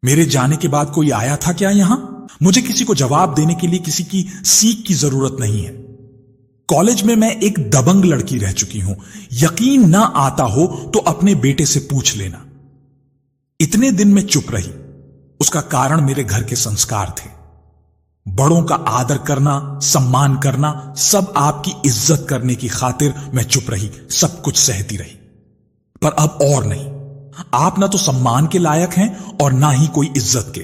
मेरे जाने के बाद कोई आया था क्या यहां? मुझे किसी को जवाब देने के लिए किसी की सीख की जरूरत नहीं है। कॉलेज में मैं एक दबंग लड़की रह चुकी हूं, यकीन ना आता हो तो अपने बेटे से पूछ लेना। इतने दिन में चुप रही, उसका कारण मेरे घर के संस्कार थे। बड़ों का आदर करना, सम्मान करना, सब आपकी इज्जत करने की खातिर मैं चुप रही, सब कुछ सहती रही। पर अब और नहीं, आप ना तो सम्मान के लायक हैं और ना ही कोई इज्जत के।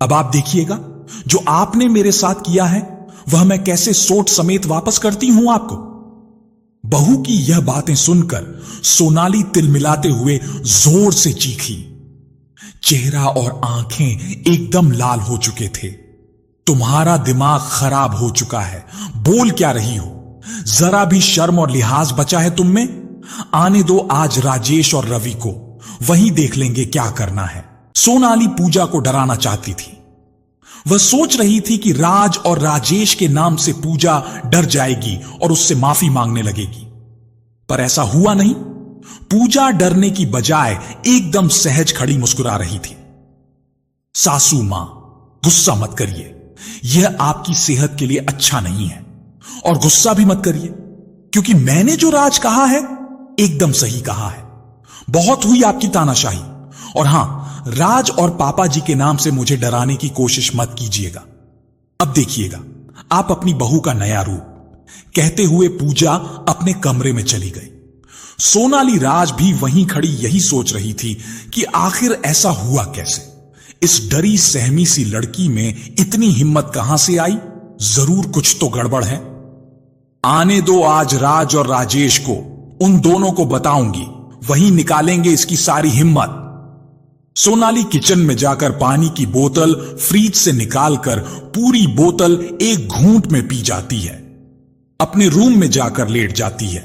अब आप देखिएगा जो आपने मेरे साथ किया है वह मैं कैसे सोट समेत वापस करती हूं आपको। बहू की यह बातें सुनकर सोनाली तिलमिलाते हुए जोर से चीखी। चेहरा और आंखें एकदम लाल हो चुके थे। तुम्हारा दिमाग खराब हो चुका है, बोल क्या रही हो? जरा भी शर्म और लिहाज बचा है तुम में? आने दो आज राजेश और रवि को, वही देख लेंगे क्या करना है। सोनाली पूजा को डराना चाहती थी। वह सोच रही थी कि राज और राजेश के नाम से पूजा डर जाएगी और उससे माफी मांगने लगेगी, पर ऐसा हुआ नहीं। पूजा डरने की बजाय एकदम सहज खड़ी मुस्कुरा रही थी। सासू मां, गुस्सा मत करिए, यह आपकी सेहत के लिए अच्छा नहीं है। और गुस्सा भी मत करिए, क्योंकि मैंने जो राज कहा है एकदम सही कहा है। बहुत हुई आपकी तानाशाही। और हां, राज और पापा जी के नाम से मुझे डराने की कोशिश मत कीजिएगा। अब देखिएगा आप अपनी बहू का नया रूप, कहते हुए पूजा अपने कमरे में चली गई। सोनाली राज भी वहीं खड़ी यही सोच रही थी कि आखिर ऐसा हुआ कैसे। इस डरी सहमी सी लड़की में इतनी हिम्मत कहां से आई? जरूर कुछ तो गड़बड़ है। आने दो आज राज और राजेश को, उन दोनों को बताऊंगी, वही निकालेंगे इसकी सारी हिम्मत। सोनाली किचन में जाकर पानी की बोतल फ्रिज से निकालकर पूरी बोतल एक घूंट में पी जाती है। अपने रूम में जाकर लेट जाती है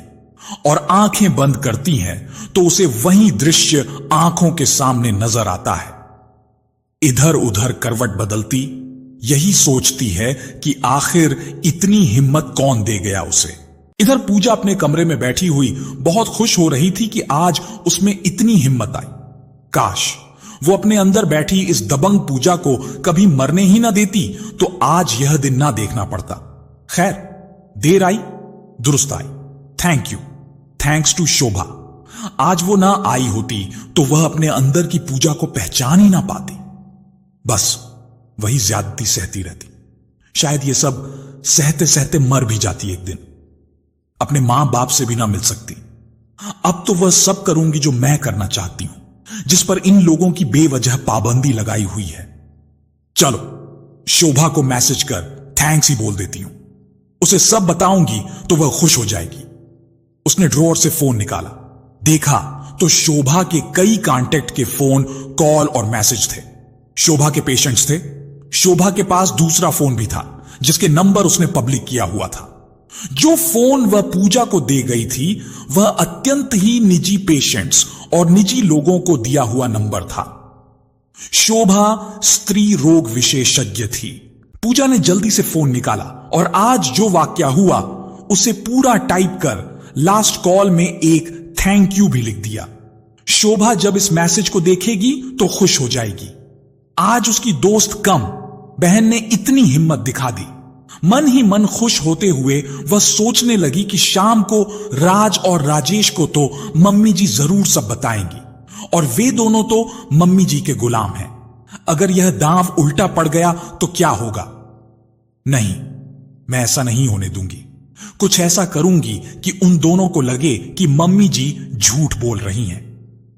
और आंखें बंद करती है तो उसे वही दृश्य आंखों के सामने नजर आता है। इधर उधर करवट बदलती, यही सोचती है कि आखिर इतनी हिम्मत कौन दे गया उसे। इधर पूजा अपने कमरे में बैठी हुई बहुत खुश हो रही थी कि आज उसमें इतनी हिम्मत आई। काश वो अपने अंदर बैठी इस दबंग पूजा को कभी मरने ही ना देती तो आज यह दिन ना देखना पड़ता। खैर, देर आई दुरुस्त आई। थैंक यू, थैंक्स टू शोभा। आज वो ना आई होती तो वह अपने अंदर की पूजा को पहचान ही ना पाती। बस वही ज्यादती सहती रहती। शायद ये सब सहते सहते मर भी जाती एक दिन। अपने मां बाप से भी ना मिल सकती। अब तो वह सब करूंगी जो मैं करना चाहती हूं, जिस पर इन लोगों की बेवजह पाबंदी लगाई हुई है। चलो शोभा को मैसेज कर थैंक्स ही बोल देती हूं। उसे सब बताऊंगी तो वह खुश हो जाएगी। उसने ड्रॉअर से फोन निकाला, देखा तो शोभा के कई कांटेक्ट के फोन कॉल और मैसेज थे। शोभा के पेशेंट्स थे। शोभा के पास दूसरा फोन भी था जिसके नंबर उसने पब्लिक किया हुआ था। जो फोन वह पूजा को दे गई थी वह अत्यंत ही निजी पेशेंट्स और निजी लोगों को दिया हुआ नंबर था। शोभा स्त्री रोग विशेषज्ञ थी। पूजा ने जल्दी से फोन निकाला और आज जो वाकया हुआ उसे पूरा टाइप कर लास्ट कॉल में एक थैंक यू भी लिख दिया। शोभा जब इस मैसेज को देखेगी तो खुश हो जाएगी। आज उसकी दोस्त कम, बहन ने इतनी हिम्मत दिखा दी। मन ही मन खुश होते हुए वह सोचने लगी कि शाम को राज और राजेश को तो मम्मी जी जरूर सब बताएंगी और वे दोनों तो मम्मी जी के गुलाम हैं। अगर यह दांव उल्टा पड़ गया तो क्या होगा? नहीं, मैं ऐसा नहीं होने दूंगी। कुछ ऐसा करूंगी कि उन दोनों को लगे कि मम्मी जी झूठ बोल रही हैं।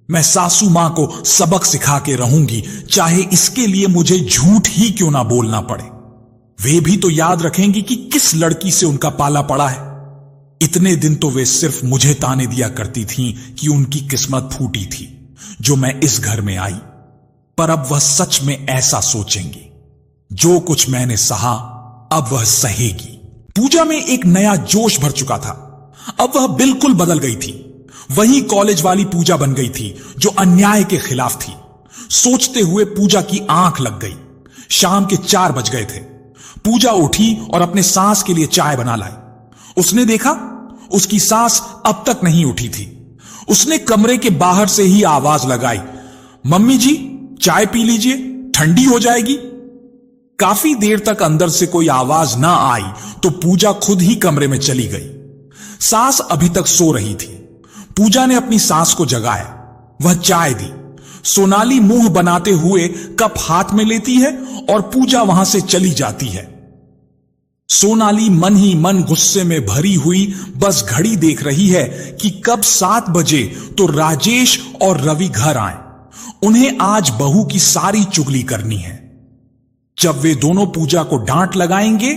मैं सासू मां को सबक सिखा के रहूंगी, चाहे इसके लिए मुझे झूठ ही क्यों ना बोलना पड़े। वे भी तो याद रखेंगी कि किस लड़की से उनका पाला पड़ा है। इतने दिन तो वे सिर्फ मुझे ताने दिया करती थीं कि उनकी किस्मत फूटी थी जो मैं इस घर में आई, पर अब वह सच में ऐसा सोचेंगी। जो कुछ मैंने सहा अब वह सहेगी। पूजा में एक नया जोश भर चुका था। अब वह बिल्कुल बदल गई थी। वही कॉलेज वाली पूजा बन गई थी जो अन्याय के खिलाफ थी। सोचते हुए पूजा की आंख लग गई। शाम के 4 बज गए थे। पूजा उठी और अपने सास के लिए चाय बना लाई। उसने देखा उसकी सास अब तक नहीं उठी थी। उसने कमरे के बाहर से ही आवाज लगाई, मम्मी जी चाय पी लीजिए, ठंडी हो जाएगी। काफी देर तक अंदर से कोई आवाज ना आई तो पूजा खुद ही कमरे में चली गई। सास अभी तक सो रही थी। पूजा ने अपनी सास को जगाया। वह चाय दी। सोनाली मुंह बनाते हुए कप हाथ में लेती है और पूजा वहां से चली जाती है। सोनाली मन ही मन गुस्से में भरी हुई बस घड़ी देख रही है कि कब 7 बजे तो राजेश और रवि घर आए। उन्हें आज बहू की सारी चुगली करनी है। जब वे दोनों पूजा को डांट लगाएंगे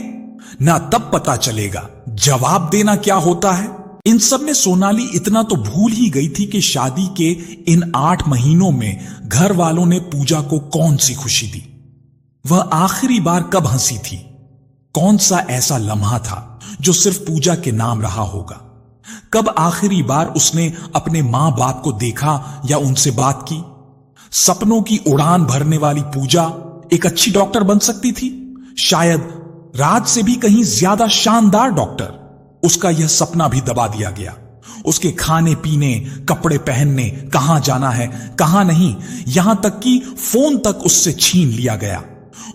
ना, तब पता चलेगा जवाब देना क्या होता है। इन सब में सोनाली इतना तो भूल ही गई थी कि शादी के इन 8 महीनों में घर वालों ने पूजा को कौन सी खुशी दी। वह आखिरी बार कब हंसी थी? कौन सा ऐसा लम्हा था जो सिर्फ पूजा के नाम रहा होगा? कब आखिरी बार उसने अपने मां बाप को देखा या उनसे बात की? सपनों की उड़ान भरने वाली पूजा एक अच्छी डॉक्टर बन सकती थी। शायद राज से भी कहीं ज्यादा शानदार डॉक्टर। उसका यह सपना भी दबा दिया गया। उसके खाने पीने, कपड़े पहनने, कहां जाना है कहां नहीं, यहां तक कि फोन तक उससे छीन लिया गया।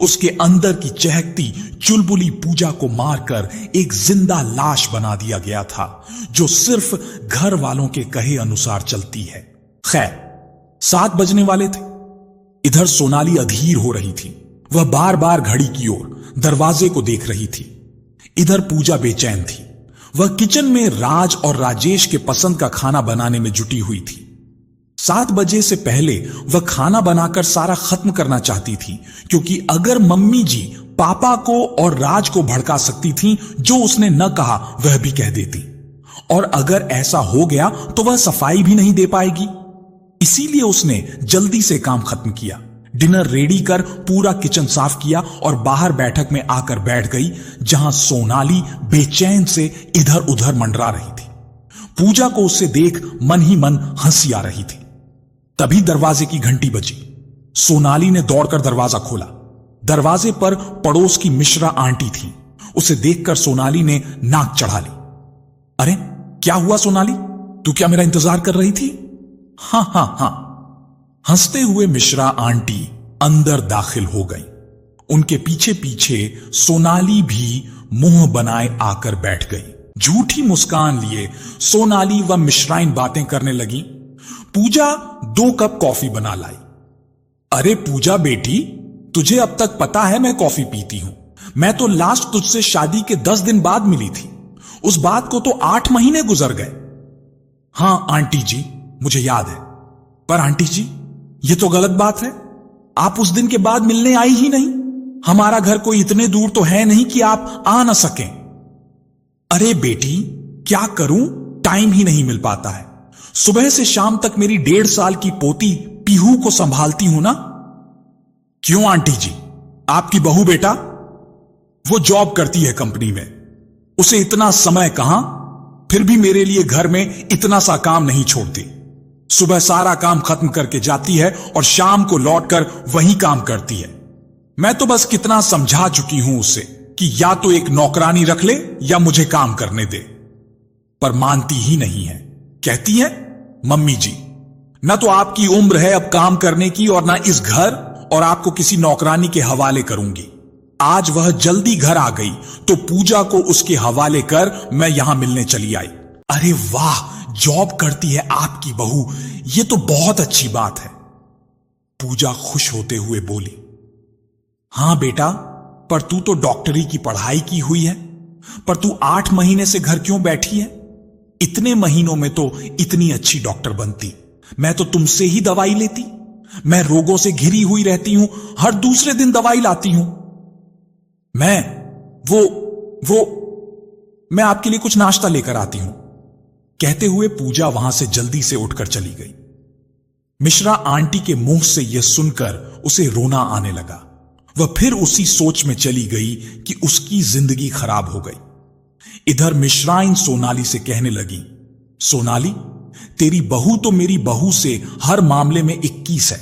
उसके अंदर की चहकती चुलबुली पूजा को मारकर एक जिंदा लाश बना दिया गया था जो सिर्फ घर वालों के कहे अनुसार चलती है। खैर 7 बजने वाले थे। इधर सोनाली अधीर हो रही थी। वह बार बार घड़ी की ओर, दरवाजे को देख रही थी। इधर पूजा बेचैन थी। वह किचन में राज और राजेश के पसंद का खाना बनाने में जुटी हुई थी। 7 बजे से पहले वह खाना बनाकर सारा खत्म करना चाहती थी, क्योंकि अगर मम्मी जी पापा को और राज को भड़का सकती थीं, जो उसने न कहा वह भी कह देती, और अगर ऐसा हो गया तो वह सफाई भी नहीं दे पाएगी। इसीलिए उसने जल्दी से काम खत्म किया। डिनर रेडी कर पूरा किचन साफ किया और बाहर बैठक में आकर बैठ गई, जहां सोनाली बेचैन से इधर उधर मंडरा रही थी। पूजा को उससे देख मन ही मन हंसी आ रही थी। तभी दरवाजे की घंटी बजी। सोनाली ने दौड़कर दरवाजा खोला। दरवाजे पर पड़ोस की मिश्रा आंटी थी। उसे देखकर सोनाली ने नाक चढ़ा ली। अरे क्या हुआ सोनाली, तू क्या मेरा इंतजार कर रही थी? हां हां हां। हंसते हुए मिश्रा आंटी अंदर दाखिल हो गई। उनके पीछे पीछे सोनाली भी मुंह बनाए आकर बैठ गई। झूठी मुस्कान लिए सोनाली व मिश्राइन बातें करने लगी। पूजा 2 कप कॉफी बना लाई। अरे पूजा बेटी, तुझे अब तक पता है मैं कॉफी पीती हूं। मैं तो लास्ट तुझसे शादी के 10 दिन बाद मिली थी। उस बात को तो 8 महीने गुजर गए। हां आंटी जी, मुझे याद है। पर आंटी जी, यह तो गलत बात है। आप उस दिन के बाद मिलने आई ही नहीं। हमारा घर कोई इतने दूर तो है नहीं कि आप आ ना सकें। अरे बेटी, क्या करूं, टाइम ही नहीं मिल पाता है। सुबह से शाम तक मेरी 1.5 साल की पोती पीहू को संभालती हूं ना। क्यों आंटी जी, आपकी बहू बेटा? वो जॉब करती है कंपनी में, उसे इतना समय कहां, फिर भी मेरे लिए घर में इतना सा काम नहीं छोड़ती। सुबह सारा काम खत्म करके जाती है और शाम को लौटकर वही काम करती है। मैं तो बस कितना समझा चुकी हूं उसे कि या तो एक नौकरानी रख ले या मुझे काम करने दे, पर मानती ही नहीं है। कहती है, मम्मी जी, ना तो आपकी उम्र है अब काम करने की और ना इस घर और आपको किसी नौकरानी के हवाले करूंगी। आज वह जल्दी घर आ गई तो पूजा को उसके हवाले कर मैं यहां मिलने चली आई। अरे वाह, जॉब करती है आपकी बहू, यह तो बहुत अच्छी बात है। पूजा खुश होते हुए बोली, हां बेटा, पर तू तो डॉक्टरी की पढ़ाई की हुई है, पर तू 8 महीने से घर क्यों बैठी है? इतने महीनों में तो इतनी अच्छी डॉक्टर बनती। मैं तो तुमसे ही दवाई लेती। मैं रोगों से घिरी हुई रहती हूं, हर दूसरे दिन दवाई लाती हूं। मैं आपके लिए कुछ नाश्ता लेकर आती हूं। कहते हुए पूजा वहां से जल्दी से उठकर चली गई। मिश्रा आंटी के मुंह से यह सुनकर उसे रोना आने लगा। वह फिर उसी सोच में चली गई कि उसकी जिंदगी खराब हो गई। इधर मिश्राइन सोनाली से कहने लगी, सोनाली, तेरी बहू तो मेरी बहू से हर मामले में 21 है।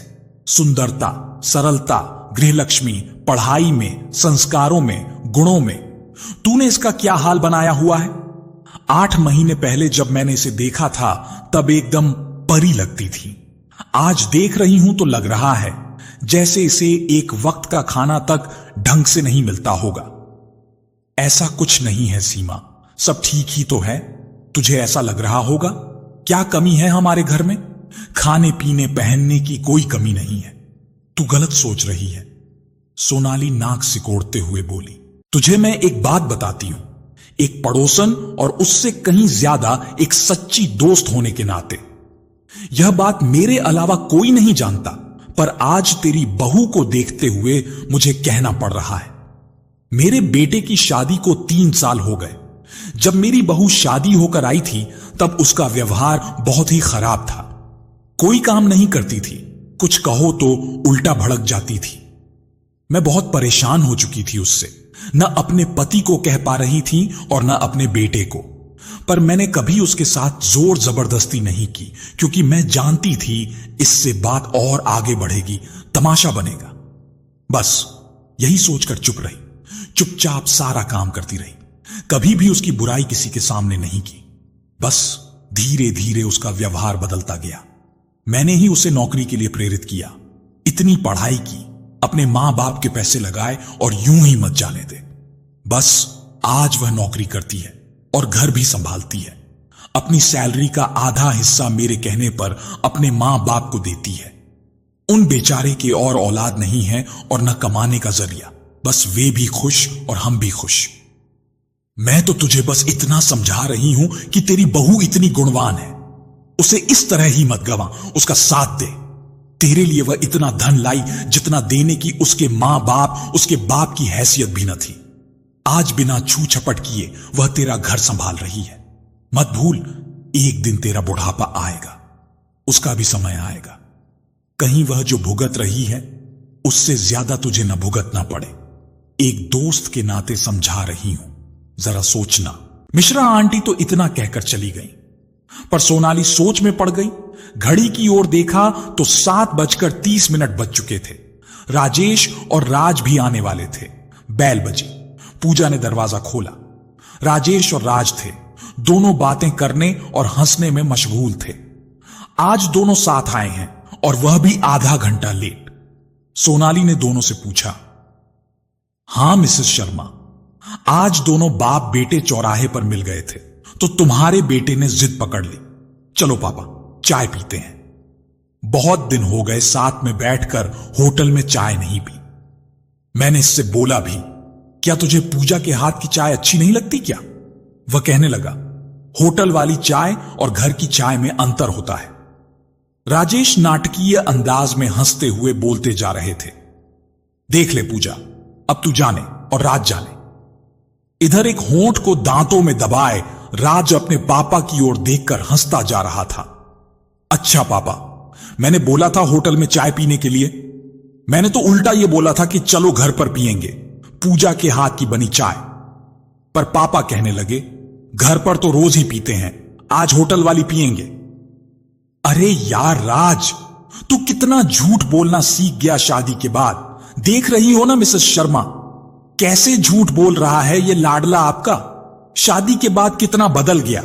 सुंदरता, सरलता, गृहलक्ष्मी, पढ़ाई में, संस्कारों में, गुणों में। तूने इसका क्या हाल बनाया हुआ है? 8 महीने पहले जब मैंने इसे देखा था तब एकदम परी लगती थी। आज देख रही हूं तो लग रहा है जैसे इसे एक वक्त का खाना तक ढंग से नहीं मिलता होगा। ऐसा कुछ नहीं है सीमा, सब ठीक ही तो है। तुझे ऐसा लग रहा होगा। क्या कमी है हमारे घर में? खाने पीने पहनने की कोई कमी नहीं है। तू गलत सोच रही है। सोनाली नाक सिकोड़ते हुए बोली, तुझे मैं एक बात बताती हूं, एक पड़ोसन और उससे कहीं ज्यादा एक सच्ची दोस्त होने के नाते। यह बात मेरे अलावा कोई नहीं जानता, पर आज तेरी बहू को देखते हुए मुझे कहना पड़ रहा है। मेरे बेटे की शादी को 3 साल हो गए। जब मेरी बहू शादी होकर आई थी तब उसका व्यवहार बहुत ही खराब था। कोई काम नहीं करती थी, कुछ कहो तो उल्टा भड़क जाती थी। मैं बहुत परेशान हो चुकी थी उससे। न अपने पति को कह पा रही थी और न अपने बेटे को। पर मैंने कभी उसके साथ जोर जबरदस्ती नहीं की, क्योंकि मैं जानती थी इससे बात और आगे बढ़ेगी, तमाशा बनेगा। बस यही सोचकर चुप रही, चुपचाप सारा काम करती रही। कभी भी उसकी बुराई किसी के सामने नहीं की। बस धीरे धीरे उसका व्यवहार बदलता गया। मैंने ही उसे नौकरी के लिए प्रेरित किया। इतनी पढ़ाई की, अपने मां बाप के पैसे लगाए और यूं ही मत जाने दे। बस आज वह नौकरी करती है और घर भी संभालती है। अपनी सैलरी का आधा हिस्सा मेरे कहने पर अपने मां बाप को देती है। उन बेचारे के और औलाद नहीं है और न कमाने का जरिया। बस वे भी खुश और हम भी खुश। मैं तो तुझे बस इतना समझा रही हूं कि तेरी बहू इतनी गुणवान है, उसे इस तरह ही मत गवा, उसका साथ दे। तेरे लिए वह इतना धन लाई जितना देने की उसके मां बाप, उसके बाप की हैसियत भी न थी। आज बिना छू छपट किए वह तेरा घर संभाल रही है। मत भूल, एक दिन तेरा बुढ़ापा आएगा, उसका भी समय आएगा। कहीं वह जो भुगत रही है उससे ज्यादा तुझे न भुगतना पड़े। एक दोस्त के नाते समझा रही हूं, जरा सोचना। मिश्रा आंटी तो इतना कहकर चली गई, पर सोनाली सोच में पड़ गई। घड़ी की ओर देखा तो 7:30 बज चुके थे। राजेश और राज भी आने वाले थे। बैल बजी। पूजा ने दरवाजा खोला। राजेश और राज थे। दोनों बातें करने और हंसने में मशगूल थे। आज दोनों साथ आए हैं और वह भी आधा घंटा लेट। सोनाली ने दोनों से पूछा, हां मिसेस शर्मा, आज दोनों बाप बेटे चौराहे पर मिल गए थे तो तुम्हारे बेटे ने जिद पकड़ ली, चलो पापा चाय पीते हैं। बहुत दिन हो गए साथ में बैठकर होटल में चाय नहीं पी। मैंने इससे बोला भी, क्या तुझे पूजा के हाथ की चाय अच्छी नहीं लगती क्या? वह कहने लगा, होटल वाली चाय और घर की चाय में अंतर होता है। राजेश नाटकीय अंदाज में हंसते हुए बोलते जा रहे थे, देख ले पूजा, अब तू जाने और राज जाने। इधर एक होंठ को दांतों में दबाए राज अपने पापा की ओर देखकर हंसता जा रहा था। अच्छा पापा, मैंने बोला था होटल में चाय पीने के लिए। मैंने तो उल्टा यह बोला था कि चलो घर पर पिएंगे पूजा के हाथ की बनी चाय। पर पापा कहने लगे, घर पर तो रोज ही पीते हैं, आज होटल वाली पिएंगे। अरे यार राज, तू कितना झूठ बोलना सीख गया शादी के बाद। देख रही हो ना मिसेस शर्मा, कैसे झूठ बोल रहा है ये लाडला आपका। शादी के बाद कितना बदल गया।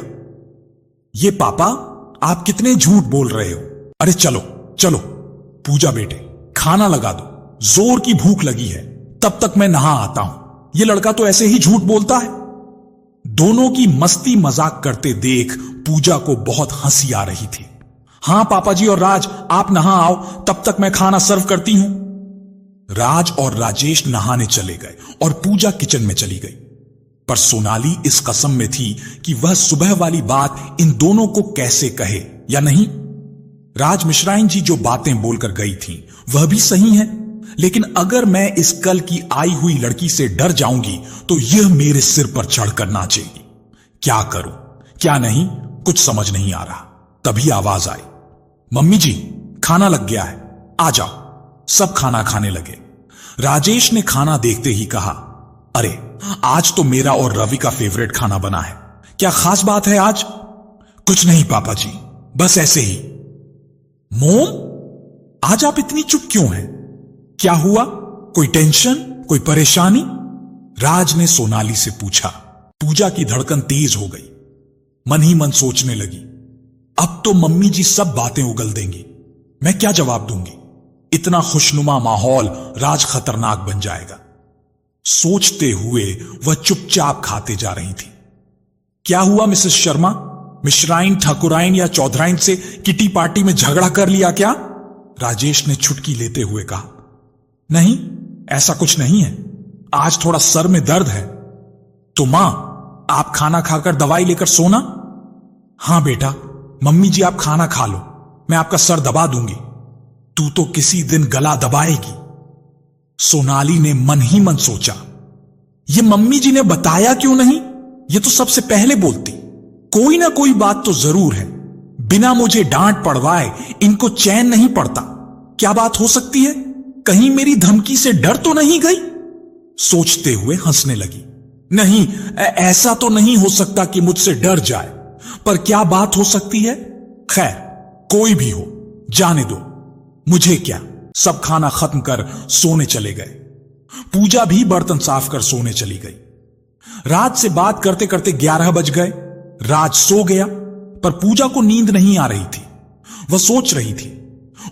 ये पापा, आप कितने झूठ बोल रहे हो। अरे चलो चलो पूजा बेटे, खाना लगा दो, जोर की भूख लगी है, तब तक मैं नहा आता हूं। ये लड़का तो ऐसे ही झूठ बोलता है। दोनों की मस्ती मजाक करते देख पूजा को बहुत हंसी आ रही थी। हां पापा जी और राज, आप नहा आओ, तब तक मैं खाना सर्व करती हूं। राज और राजेश नहाने चले गए और पूजा किचन में चली गई। पर सोनाली इस कसम में थी कि वह सुबह वाली बात इन दोनों को कैसे कहे या नहीं। राज मिश्राइन जी जो बातें बोलकर गई थी वह भी सही है, लेकिन अगर मैं इस कल की आई हुई लड़की से डर जाऊंगी तो यह मेरे सिर पर चढ़कर नाचेगी। क्या करूं क्या नहीं कुछ समझ नहीं आ रहा। तभी आवाज आई, मम्मी जी खाना लग गया है, आ जाओ। सब खाना खाने लगे। राजेश ने खाना देखते ही कहा, अरे आज तो मेरा और रवि का फेवरेट खाना बना है, क्या खास बात है आज? कुछ नहीं पापा जी, बस ऐसे ही। मोम, आज आप इतनी चुप क्यों हैं? क्या हुआ? कोई टेंशन, कोई परेशानी? राज ने सोनाली से पूछा। पूजा की धड़कन तेज हो गई, मन ही मन सोचने लगी, अब तो मम्मी जी सब बातें उगल देंगी, मैं क्या जवाब दूंगी? इतना खुशनुमा माहौल राज खतरनाक बन जाएगा। सोचते हुए वह चुपचाप खाते जा रही थी। क्या हुआ मिसेस शर्मा, मिश्राइन, ठाकुराइन या चौधराइन से किटी पार्टी में झगड़ा कर लिया क्या? राजेश ने छुटकी लेते हुए कहा। नहीं, ऐसा कुछ नहीं है, आज थोड़ा सर में दर्द है। तो मां, आप खाना खाकर दवाई लेकर सोना। हां बेटा, मम्मी जी आप खाना खा लो, मैं आपका सर दबा दूंगी। तू तो किसी दिन गला दबाएगी। सोनाली ने मन ही मन सोचा, ये मम्मी जी ने बताया क्यों नहीं? ये तो सबसे पहले बोलती। कोई ना कोई बात तो जरूर है, बिना मुझे डांट पड़वाए इनको चैन नहीं पड़ता। क्या बात हो सकती है? कहीं मेरी धमकी से डर तो नहीं गई? सोचते हुए हंसने लगी। नहीं, ऐसा तो नहीं हो सकता कि मुझसे डर जाए, पर क्या बात हो सकती है? खैर, कोई भी हो, जाने दो, मुझे क्या। सब खाना खत्म कर सोने चले गए। पूजा भी बर्तन साफ कर सोने चली गई। राज से बात करते करते 11 बज गए। राज सो गया, पर पूजा को नींद नहीं आ रही थी। वह सोच रही थी,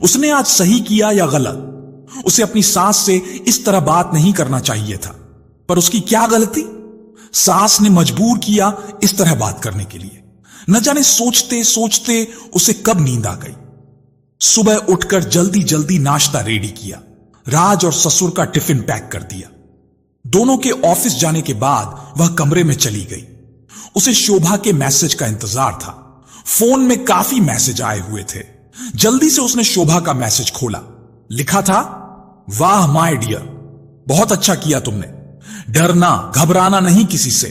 उसने आज सही किया या गलत? उसे अपनी सास से इस तरह बात नहीं करना चाहिए था, पर उसकी क्या गलती? सास ने मजबूर किया इस तरह बात करने के लिए। न जाने सोचते सोचते उसे कब नींद आ गई। सुबह उठकर जल्दी जल्दी नाश्ता रेडी किया, राज और ससुर का टिफिन पैक कर दिया। दोनों के ऑफिस जाने के बाद वह कमरे में चली गई। उसे शोभा के मैसेज का इंतजार था। फोन में काफी मैसेज आए हुए थे। जल्दी से उसने शोभा का मैसेज खोला। लिखा था, वाह माय डियर, बहुत अच्छा किया तुमने। डरना घबराना नहीं किसी से,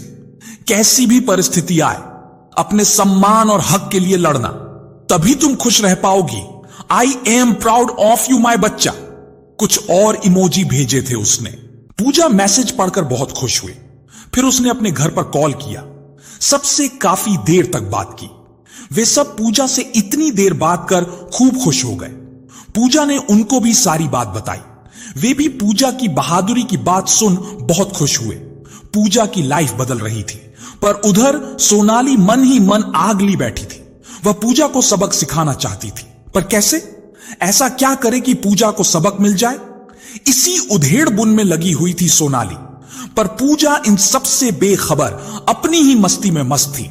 कैसी भी परिस्थिति आए अपने सम्मान और हक के लिए लड़ना, तभी तुम खुश रह पाओगी। I am proud of you my बच्चा। कुछ और इमोजी भेजे थे उसने। पूजा मैसेज पढ़कर बहुत खुश हुई। फिर उसने अपने घर पर कॉल किया। सबसे काफी देर तक बात की। वे सब पूजा से इतनी देर बात कर खूब खुश हो गए। पूजा ने उनको भी सारी बात बताई। वे भी पूजा की बहादुरी की बात सुन बहुत खुश हुए। पूजा की लाइफ बदल रही थी, पर उधर सोनाली मन ही मन आग ली बैठी थी। वह पूजा को सबक सिखाना चाहती थी, पर कैसे? ऐसा क्या करे कि पूजा को सबक मिल जाए? इसी उधेड़ बुन में लगी हुई थी सोनाली। पर पूजा इन सबसे बेखबर अपनी ही मस्ती में मस्त थी।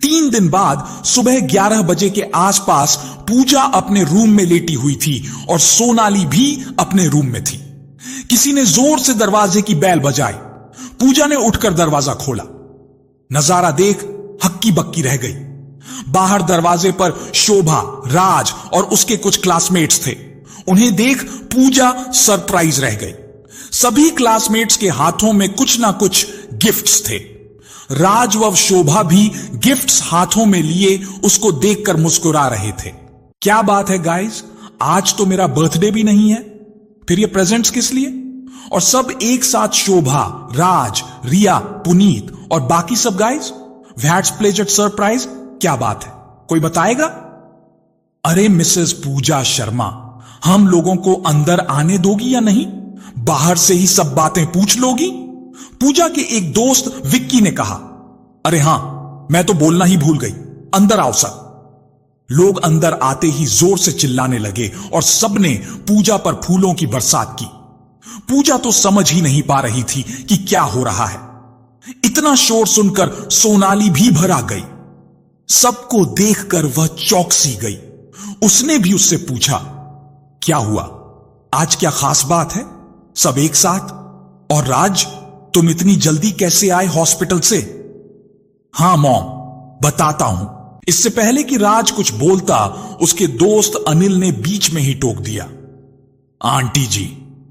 3 दिन बाद सुबह 11 बजे के आसपास पूजा अपने रूम में लेटी हुई थी और सोनाली भी अपने रूम में थी। किसी ने जोर से दरवाजे की बेल बजाई। पूजा ने उठकर दरवाजा खोला। नजारा देख हक्की बक्की रह गई। बाहर दरवाजे पर शोभा, राज और उसके कुछ क्लासमेट्स थे। उन्हें देख पूजा सरप्राइज रह गई। सभी क्लासमेट्स के हाथों में कुछ ना कुछ गिफ्ट्स थे। राज व शोभा भी गिफ्ट्स हाथों में लिए उसको देखकर मुस्कुरा रहे थे। क्या बात है गाइस, आज तो मेरा बर्थडे भी नहीं है, फिर ये प्रेजेंट्स किस लिए? और सब एक साथ शोभा, राज, रिया, पुनीत और बाकी सब गाइस। That's pleasure surprise. क्या बात है, कोई बताएगा? अरे मिसेस पूजा शर्मा, हम लोगों को अंदर आने दोगी या नहीं? बाहर से ही सब बातें पूछ लोगी? पूजा के एक दोस्त विक्की ने कहा। अरे हां, मैं तो बोलना ही भूल गई, अंदर आओ सब। लोग अंदर आते ही जोर से चिल्लाने लगे और सबने पूजा पर फूलों की बरसात की। पूजा तो समझ ही नहीं पा रही थी कि क्या हो रहा है। इतना शोर सुनकर सोनाली भी भरा गई। सबको देखकर वह चौंक-सी गई। उसने भी उससे पूछा, क्या हुआ? आज क्या खास बात है? सब एक साथ? और राज, तुम इतनी जल्दी कैसे आए हॉस्पिटल से? हां मॉम, बताता हूं। इससे पहले कि राज कुछ बोलता, उसके दोस्त अनिल ने बीच में ही टोक दिया। आंटी जी,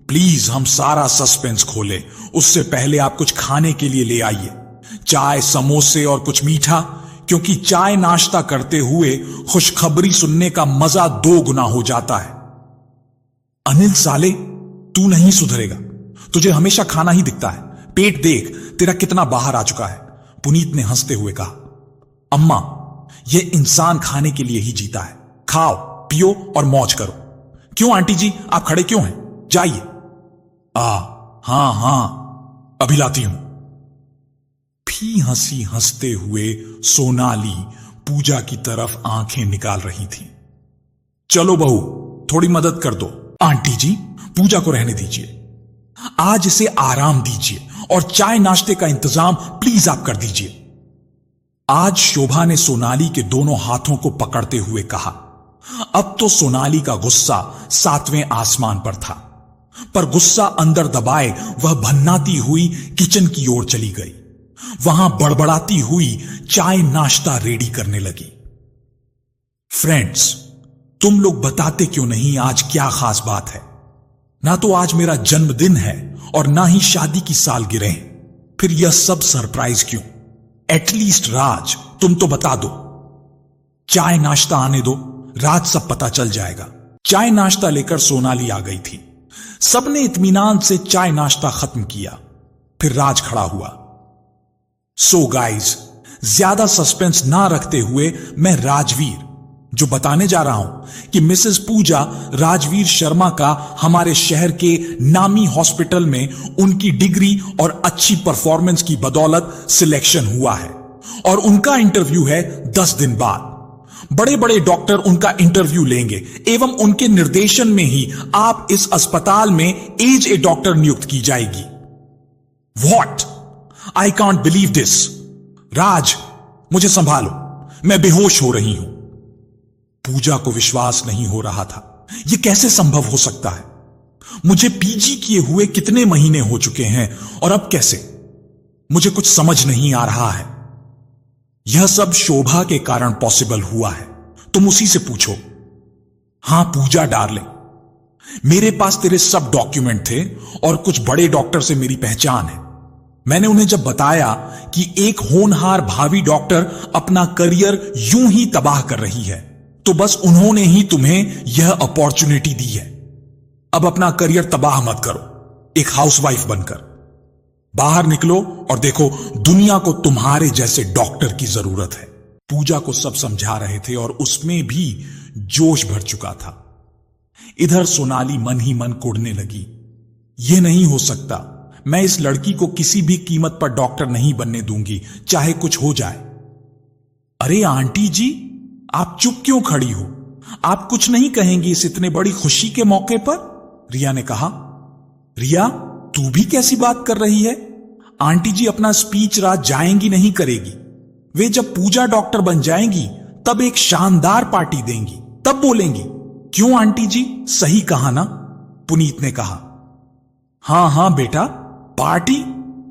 प्लीज हम सारा सस्पेंस खोले, उससे पहले आप कुछ खाने के लिए ले आइए। चाय, समोसे और कुछ मीठा, क्योंकि चाय नाश्ता करते हुए खुशखबरी सुनने का मजा 2 गुना हो जाता है। अनिल साले, तू नहीं सुधरेगा। तुझे हमेशा खाना ही दिखता है। पेट देख तेरा कितना बाहर आ चुका है। पुनीत ने हंसते हुए कहा। अम्मा, यह इंसान खाने के लिए ही जीता है। खाओ, पियो और मौज करो। क्यों आंटी जी, आप खड़े क्यों हैं? जाइए। हां, अभी लाती हूं। भी हंसी हंसते हुए सोनाली पूजा की तरफ आंखें निकाल रही थी। चलो बहू, थोड़ी मदद कर दो। आंटी जी, पूजा को रहने दीजिए। आज इसे आराम दीजिए और चाय नाश्ते का इंतजाम प्लीज आप कर दीजिए। आज शोभा ने सोनाली के दोनों हाथों को पकड़ते हुए कहा। अब तो सोनाली का गुस्सा 7वें आसमान पर था, पर गुस्सा अंदर दबाए वह भन्नाती हुई किचन की ओर चली गई। वहां बड़बड़ाती हुई चाय नाश्ता रेडी करने लगी। फ्रेंड्स, तुम लोग बताते क्यों नहीं आज क्या खास बात है? ना तो आज मेरा जन्मदिन है और ना ही शादी की सालगिरह, फिर यह सब सरप्राइज क्यों? एटलीस्ट राज, तुम तो बता दो। चाय नाश्ता आने दो, राज सब पता चल जाएगा। चाय नाश्ता लेकर सोनाली आ गई थी। सबने इत्मीनान से चाय नाश्ता खत्म किया। फिर राज खड़ा हुआ। सो गाइज, ज्यादा सस्पेंस ना रखते हुए मैं राजवीर जो बताने जा रहा हूं कि मिसेस पूजा राजवीर शर्मा का हमारे शहर के नामी हॉस्पिटल में उनकी डिग्री और अच्छी परफॉर्मेंस की बदौलत सिलेक्शन हुआ है और उनका इंटरव्यू है 10 दिन बाद। बड़े बड़े डॉक्टर उनका इंटरव्यू लेंगे एवं उनके निर्देशन में ही आप इस अस्पताल में एज ए डॉक्टर नियुक्त की जाएगी। What? I can't believe this. Raj, मुझे संभालो, मैं बेहोश हो रही हूं। पूजा को विश्वास नहीं हो रहा था। यह कैसे संभव हो सकता है? मुझे पीजी किए हुए कितने महीने हो चुके हैं और अब कैसे? मुझे कुछ समझ नहीं आ रहा है। यह सब शोभा के कारण पॉसिबल हुआ है। तुम उसी से पूछो। हां पूजा डार्लिंग, मेरे पास तेरे सब डॉक्यूमेंट थे और कुछ बड़े डॉक्टर से मेरी पहचान है। मैंने उन्हें जब बताया कि एक होनहार भावी डॉक्टर अपना करियर यूं ही तबाह कर रही है, तो बस उन्होंने ही तुम्हें यह अपॉर्चुनिटी दी है। अब अपना करियर तबाह मत करो, एक हाउसवाइफ बनकर बाहर निकलो और देखो दुनिया को तुम्हारे जैसे डॉक्टर की जरूरत है। पूजा को सब समझा रहे थे और उसमें भी जोश भर चुका था। इधर सोनाली मन ही मन कुढ़ने लगी। यह नहीं हो सकता, मैं इस लड़की को किसी भी कीमत पर डॉक्टर नहीं बनने दूंगी, चाहे कुछ हो जाए। अरे आंटी जी, आप चुप क्यों खड़ी हो? आप कुछ नहीं कहेंगी इस इतने बड़ी खुशी के मौके पर? रिया ने कहा। रिया, तू भी कैसी बात कर रही है? आंटी जी अपना स्पीच रात जाएंगी नहीं करेगी। वे जब पूजा डॉक्टर बन जाएंगी तब एक शानदार पार्टी देंगी, तब बोलेंगी। क्यों आंटी जी, सही कहा ना? पुनीत ने कहा। हां हां बेटा, पार्टी,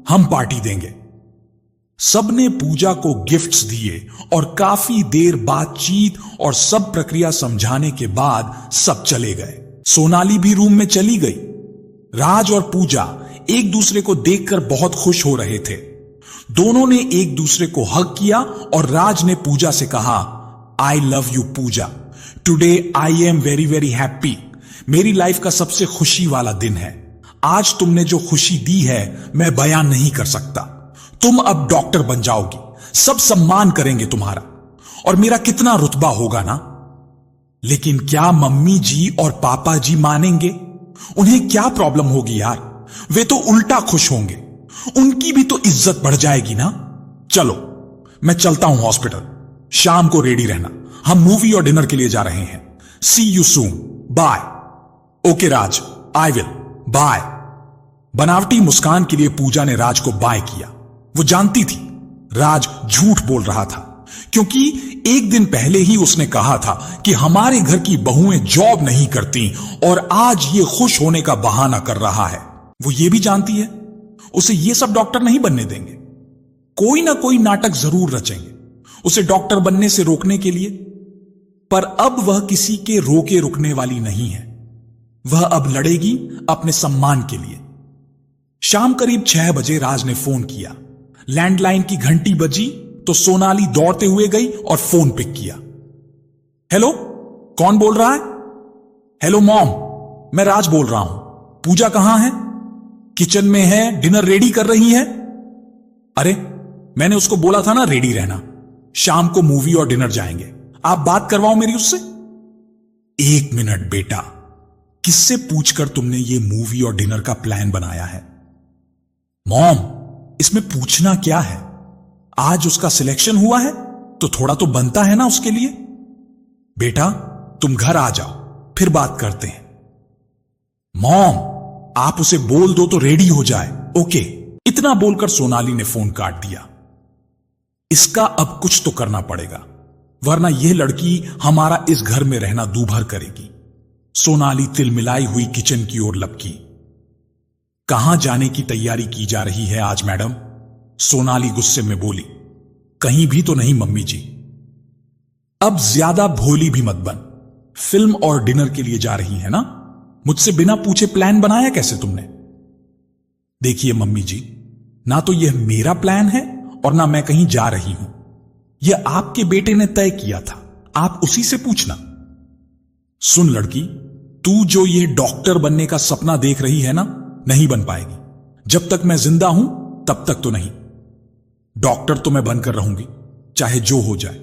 हम पार्टी देंगे। सबने पूजा को गिफ्ट्स दिए और काफी देर बातचीत और सब प्रक्रिया समझाने के बाद सब चले गए। सोनाली भी रूम में चली गई। राज और पूजा एक दूसरे को देखकर बहुत खुश हो रहे थे। दोनों ने एक दूसरे को हग किया और राज ने पूजा से कहा, I love you Pooja, today I am very very happy. मेरी लाइफ का सबसे खुशी वाला दिन है। आज तुमने जो खुशी दी है मैं बयान नहीं कर सकता। तुम अब डॉक्टर बन जाओगी, सब सम्मान करेंगे तुम्हारा, और मेरा कितना रुतबा होगा ना। लेकिन क्या मम्मी जी और पापा जी मानेंगे? उन्हें क्या प्रॉब्लम होगी यार? वे तो उल्टा खुश होंगे, उनकी भी तो इज्जत बढ़ जाएगी ना। चलो मैं चलता हूं हॉस्पिटल, शाम को रेडी रहना, हम मूवी और डिनर के लिए जा रहे हैं। See you soon, bye. Okay Raj, I will, bye. बनावटी मुस्कान के लिए पूजा ने राज को बाय किया। वो जानती थी राज झूठ बोल रहा था, क्योंकि एक दिन पहले ही उसने कहा था कि हमारे घर की बहुएं जॉब नहीं करती, और आज ये खुश होने का बहाना कर रहा है। वो ये भी जानती है उसे ये सब डॉक्टर नहीं बनने देंगे, कोई ना कोई नाटक जरूर रचेंगे उसे डॉक्टर बनने से रोकने के लिए। पर अब वह किसी के रोके रुकने वाली नहीं है। वह अब लड़ेगी अपने सम्मान के लिए। शाम करीब 6 बजे राज ने फोन किया। लैंडलाइन की घंटी बजी तो सोनाली दौड़ते हुए गई और फोन पिक किया। हेलो, कौन बोल रहा है? हेलो मॉम, मैं राज बोल रहा हूं। पूजा कहां है? किचन में है, डिनर रेडी कर रही है। अरे मैंने उसको बोला था ना रेडी रहना, शाम को मूवी और डिनर जाएंगे। आप बात करवाओ मेरी उससे। 1 मिनट बेटा, किससे पूछकर तुमने ये मूवी और डिनर का प्लान बनाया है? मॉम, इसमें पूछना क्या है? आज उसका सिलेक्शन हुआ है तो थोड़ा तो बनता है ना उसके लिए। बेटा तुम घर आ जाओ, फिर बात करते हैं। मॉम, आप उसे बोल दो तो रेडी हो जाए। ओके। इतना बोलकर सोनाली ने फोन काट दिया। इसका अब कुछ तो करना पड़ेगा, वरना यह लड़की हमारा इस घर में रहना दूभर करेगी। सोनाली तिलमिलाई हुई किचन की ओर लपकी। कहां जाने की तैयारी की जा रही है आज मैडम? सोनाली गुस्से में बोली। कहीं भी तो नहीं मम्मी जी। अब ज्यादा भोली भी मत बन, फिल्म और डिनर के लिए जा रही है ना? मुझसे बिना पूछे प्लान बनाया कैसे तुमने? देखिए मम्मी जी, ना तो यह मेरा प्लान है और ना मैं कहीं जा रही हूं। यह आपके बेटे ने तय किया था, आप उसी से पूछना। सुन लड़की, तू जो ये डॉक्टर बनने का सपना देख रही है ना, नहीं बन पाएगी। जब तक मैं जिंदा हूं तब तक तो नहीं। डॉक्टर तो मैं बनकर रहूंगी, चाहे जो हो जाए।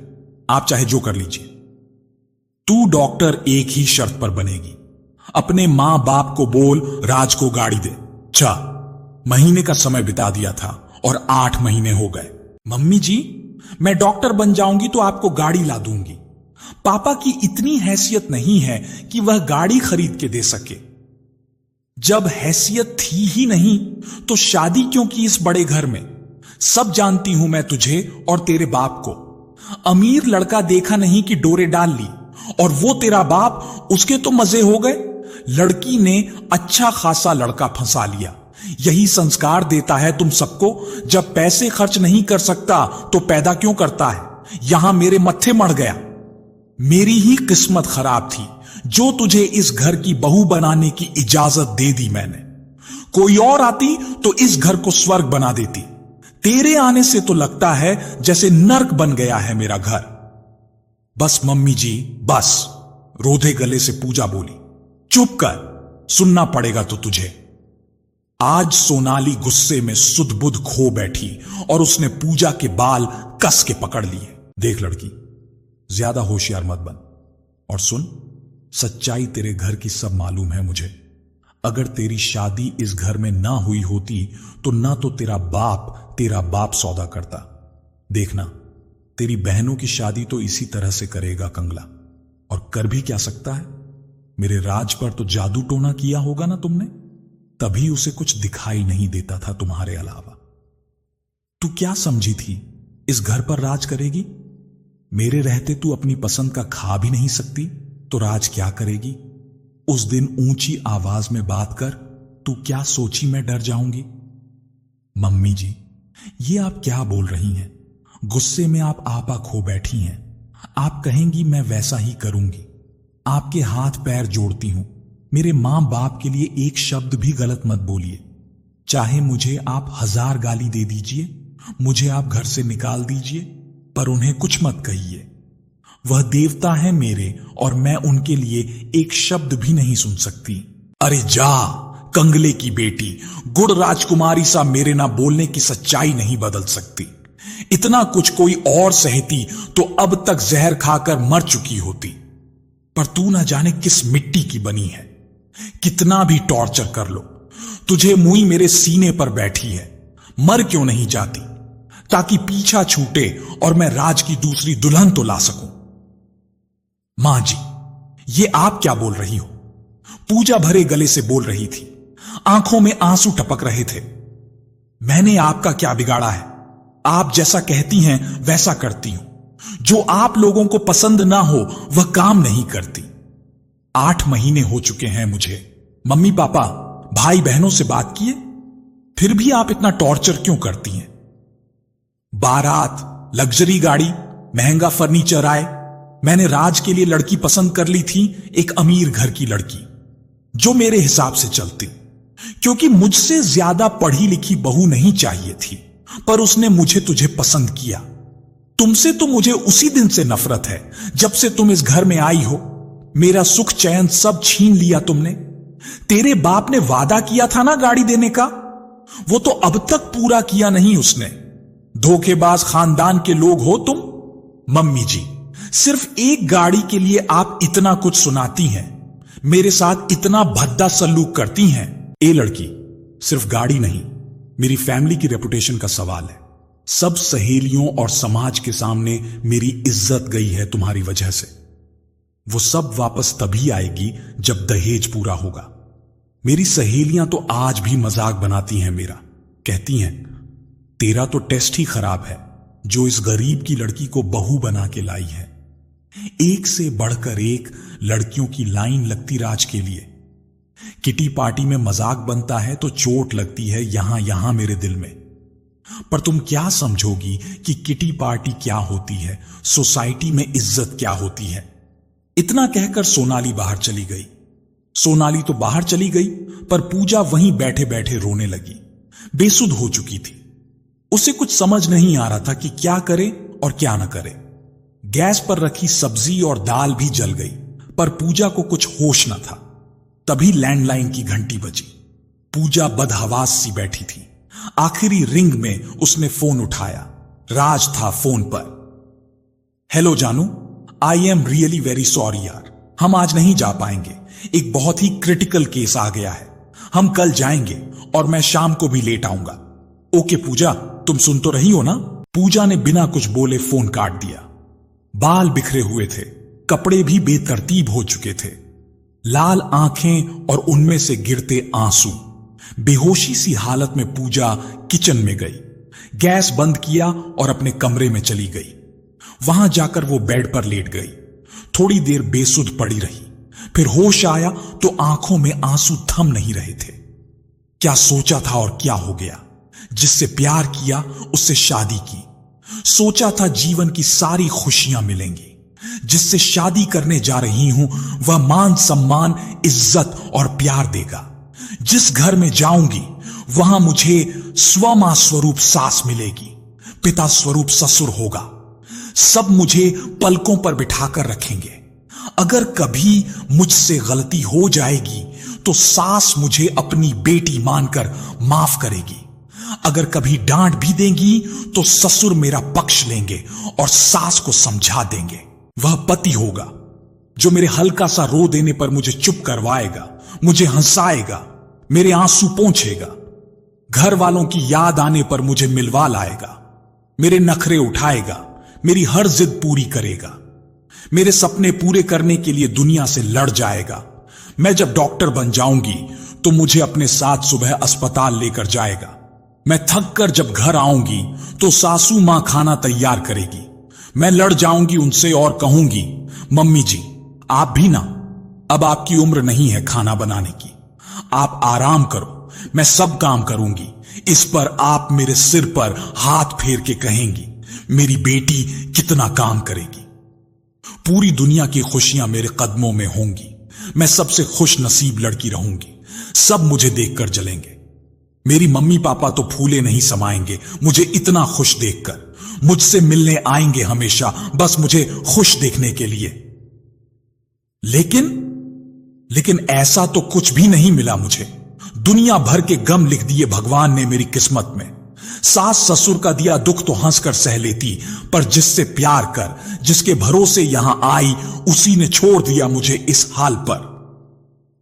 आप चाहे जो कर लीजिए। तू डॉक्टर एक ही शर्त पर बनेगी। अपने मां बाप को बोल राज को गाड़ी दे। 6 महीने का समय बिता दिया था और 8 महीने हो गए। मम्मी जी, मैं डॉक्टर बन जाऊंगी तो आपको गाड़ी ला दूंगी। पापा की इतनी हैसियत नहीं है कि वह गाड़ी खरीद के दे सके। जब हैसियत थी ही नहीं तो शादी क्यों की इस बड़े घर में? सब जानती हूं मैं तुझे और तेरे बाप को। अमीर लड़का देखा नहीं कि डोरे डाल ली, और वो तेरा बाप, उसके तो मजे हो गए। लड़की ने अच्छा खासा लड़का फंसा लिया। यही संस्कार देता है तुम सबको। जब पैसे खर्च नहीं कर सकता तो पैदा क्यों करता है? यहां मेरे मत्थे मड़ गया। मेरी ही किस्मत खराब थी जो तुझे इस घर की बहू बनाने की इजाजत दे दी मैंने। कोई और आती तो इस घर को स्वर्ग बना देती। तेरे आने से तो लगता है जैसे नर्क बन गया है मेरा घर। बस मम्मी जी, बस। रोधे गले से पूजा बोली। चुप कर, सुनना पड़ेगा तो तुझे। आज सोनाली गुस्से में सुध बुध खो बैठी और उसने पूजा के बाल कस के पकड़ लिए। देख लड़की, ज्यादा होशियार मत बन, और सुन, सच्चाई तेरे घर की सब मालूम है मुझे। अगर तेरी शादी इस घर में ना हुई होती तो ना तो तेरा बाप सौदा करता। देखना, तेरी बहनों की शादी तो इसी तरह से करेगा कंगला। और कर भी क्या सकता है? मेरे राज पर तो जादू टोना किया होगा ना तुमने, तभी उसे कुछ दिखाई नहीं देता था तुम्हारे अलावा। तू क्या समझी थी इस घर पर राज करेगी? मेरे रहते तू अपनी पसंद का खा भी नहीं सकती तो राज क्या करेगी? उस दिन ऊंची आवाज में बात कर तू क्या सोची मैं डर जाऊंगी? मम्मी जी, ये आप क्या बोल रही हैं? गुस्से में आप आपा खो बैठी हैं। आप कहेंगी मैं वैसा ही करूंगी। आपके हाथ पैर जोड़ती हूं, मेरे मां बाप के लिए एक शब्द भी गलत मत बोलिए। चाहे मुझे आप 1000 गाली दे दीजिए, मुझे आप घर से निकाल दीजिए, पर उन्हें कुछ मत कहिए। वह देवता है मेरे और मैं उनके लिए एक शब्द भी नहीं सुन सकती। अरे जा कंगले की बेटी, गुड़ राजकुमारी सा मेरे ना बोलने की सच्चाई नहीं बदल सकती। इतना कुछ कोई और सहती तो अब तक जहर खाकर मर चुकी होती, पर तू ना जाने किस मिट्टी की बनी है। कितना भी टॉर्चर कर लो, तुझे मुई मेरे सीने पर बैठी है। मर क्यों नहीं जाती ताकि पीछा छूटे और मैं राज की दूसरी दुल्हन तो ला सकूं। मां जी, ये आप क्या बोल रही हो? पूजा भरे गले से बोल रही थी, आंखों में आंसू टपक रहे थे। मैंने आपका क्या बिगाड़ा है? आप जैसा कहती हैं वैसा करती हूं। जो आप लोगों को पसंद ना हो वह काम नहीं करती। 8 महीने हो चुके हैं मुझे। मम्मी पापा भाई बहनों से बात किए, फिर भी आप इतना टॉर्चर क्यों करती हैं? बारात, लग्जरी गाड़ी, महंगा फर्नीचर आए। मैंने राज के लिए लड़की पसंद कर ली थी, एक अमीर घर की लड़की जो मेरे हिसाब से चलती, क्योंकि मुझसे ज्यादा पढ़ी लिखी बहू नहीं चाहिए थी। पर उसने मुझे तुझे पसंद किया। तुमसे तो मुझे उसी दिन से नफरत है जब से तुम इस घर में आई हो। मेरा सुख चैन सब छीन लिया तुमने। तेरे बाप ने वादा किया था ना गाड़ी देने का, वो तो अब तक पूरा किया नहीं उसने। धोखेबाज खानदान के लोग हो तुम। मम्मी जी, सिर्फ एक गाड़ी के लिए आप इतना कुछ सुनाती हैं, मेरे साथ इतना भद्दा सलूक करती हैं। ए लड़की, सिर्फ गाड़ी नहीं, मेरी फैमिली की रेपुटेशन का सवाल है। सब सहेलियों और समाज के सामने मेरी इज्जत गई है तुम्हारी वजह से। वो सब वापस तभी आएगी जब दहेज पूरा होगा। मेरी सहेलियां तो आज भी मजाक बनाती हैं मेरा। कहती हैं तेरा तो टेस्ट ही खराब है जो इस गरीब की लड़की को बहू बना के लाई है। एक से बढ़कर एक लड़कियों की लाइन लगती राज के लिए। किटी पार्टी में मजाक बनता है तो चोट लगती है यहां यहां मेरे दिल में। पर तुम क्या समझोगी कि किटी पार्टी क्या होती है, सोसाइटी में इज्जत क्या होती है। इतना कहकर सोनाली बाहर चली गई। सोनाली तो बाहर चली गई, पर पूजा वहीं बैठे बैठे रोने लगी। बेसुध हो चुकी थी। उसे कुछ समझ नहीं आ रहा था कि क्या करे और क्या न करे। गैस पर रखी सब्जी और दाल भी जल गई, पर पूजा को कुछ होश न था। तभी लैंडलाइन की घंटी बजी। पूजा बदहवास सी बैठी थी। आखिरी रिंग में उसने फोन उठाया। राज था फोन पर। हेलो जानू, आई एम रियली वेरी सॉरी यार, हम आज नहीं जा पाएंगे। एक बहुत ही क्रिटिकल केस आ गया है। हम कल जाएंगे और मैं शाम को भी लेट आऊंगा। ओके पूजा, तुम सुन तो रही हो ना? पूजा ने बिना कुछ बोले फोन काट दिया। बाल बिखरे हुए थे, कपड़े भी बेतरतीब हो चुके थे, लाल आंखें और उनमें से गिरते आंसू। बेहोशी सी हालत में पूजा किचन में गई, गैस बंद किया और अपने कमरे में चली गई। वहां जाकर वो बेड पर लेट गई। थोड़ी देर बेसुध पड़ी रही, फिर होश आया तो आंखों में आंसू थम नहीं रहे थे। क्या सोचा था और क्या हो गया? जिससे प्यार किया उससे शादी की। सोचा था जीवन की सारी खुशियां मिलेंगी। जिससे शादी करने जा रही हूं वह मान सम्मान, इज्जत और प्यार देगा। जिस घर में जाऊंगी वहां मुझे स्वमां स्वरूप सास मिलेगी, पिता स्वरूप ससुर होगा। सब मुझे पलकों पर बिठाकर रखेंगे। अगर कभी मुझसे गलती हो जाएगी तो सास मुझे अपनी बेटी मानकर माफ करेगी। अगर कभी डांट भी देंगी तो ससुर मेरा पक्ष लेंगे और सास को समझा देंगे। वह पति होगा जो मेरे हल्का सा रो देने पर मुझे चुप करवाएगा, मुझे हंसाएगा, मेरे आंसू पोंछेगा। घर वालों की याद आने पर मुझे मिलवा लाएगा, मेरे नखरे उठाएगा, मेरी हर जिद पूरी करेगा, मेरे सपने पूरे करने के लिए दुनिया से लड़ जाएगा। मैं जब डॉक्टर बन जाऊंगी तो मुझे अपने साथ सुबह अस्पताल लेकर जाएगा। मैं थक कर जब घर आऊंगी तो सासू मां खाना तैयार करेगी। मैं लड़ जाऊंगी उनसे और कहूंगी, मम्मी जी आप भी ना, अब आपकी उम्र नहीं है खाना बनाने की, आप आराम करो, मैं सब काम करूंगी। इस पर आप मेरे सिर पर हाथ फेर के कहेंगी, मेरी बेटी कितना काम करेगी। पूरी दुनिया की खुशियां मेरे कदमों में होंगी। मैं सबसे खुश नसीब लड़की रहूंगी। सब मुझे देखकर जलेंगे। मेरी मम्मी पापा तो फूले नहीं समाएंगे मुझे इतना खुश देखकर। मुझसे मिलने आएंगे हमेशा बस मुझे खुश देखने के लिए। लेकिन ऐसा तो कुछ भी नहीं मिला मुझे। दुनिया भर के गम लिख दिए भगवान ने मेरी किस्मत में। सास ससुर का दिया दुख तो हंसकर सह लेती, पर जिससे प्यार कर, जिसके भरोसे यहां आई, उसी ने छोड़ दिया मुझे इस हाल पर।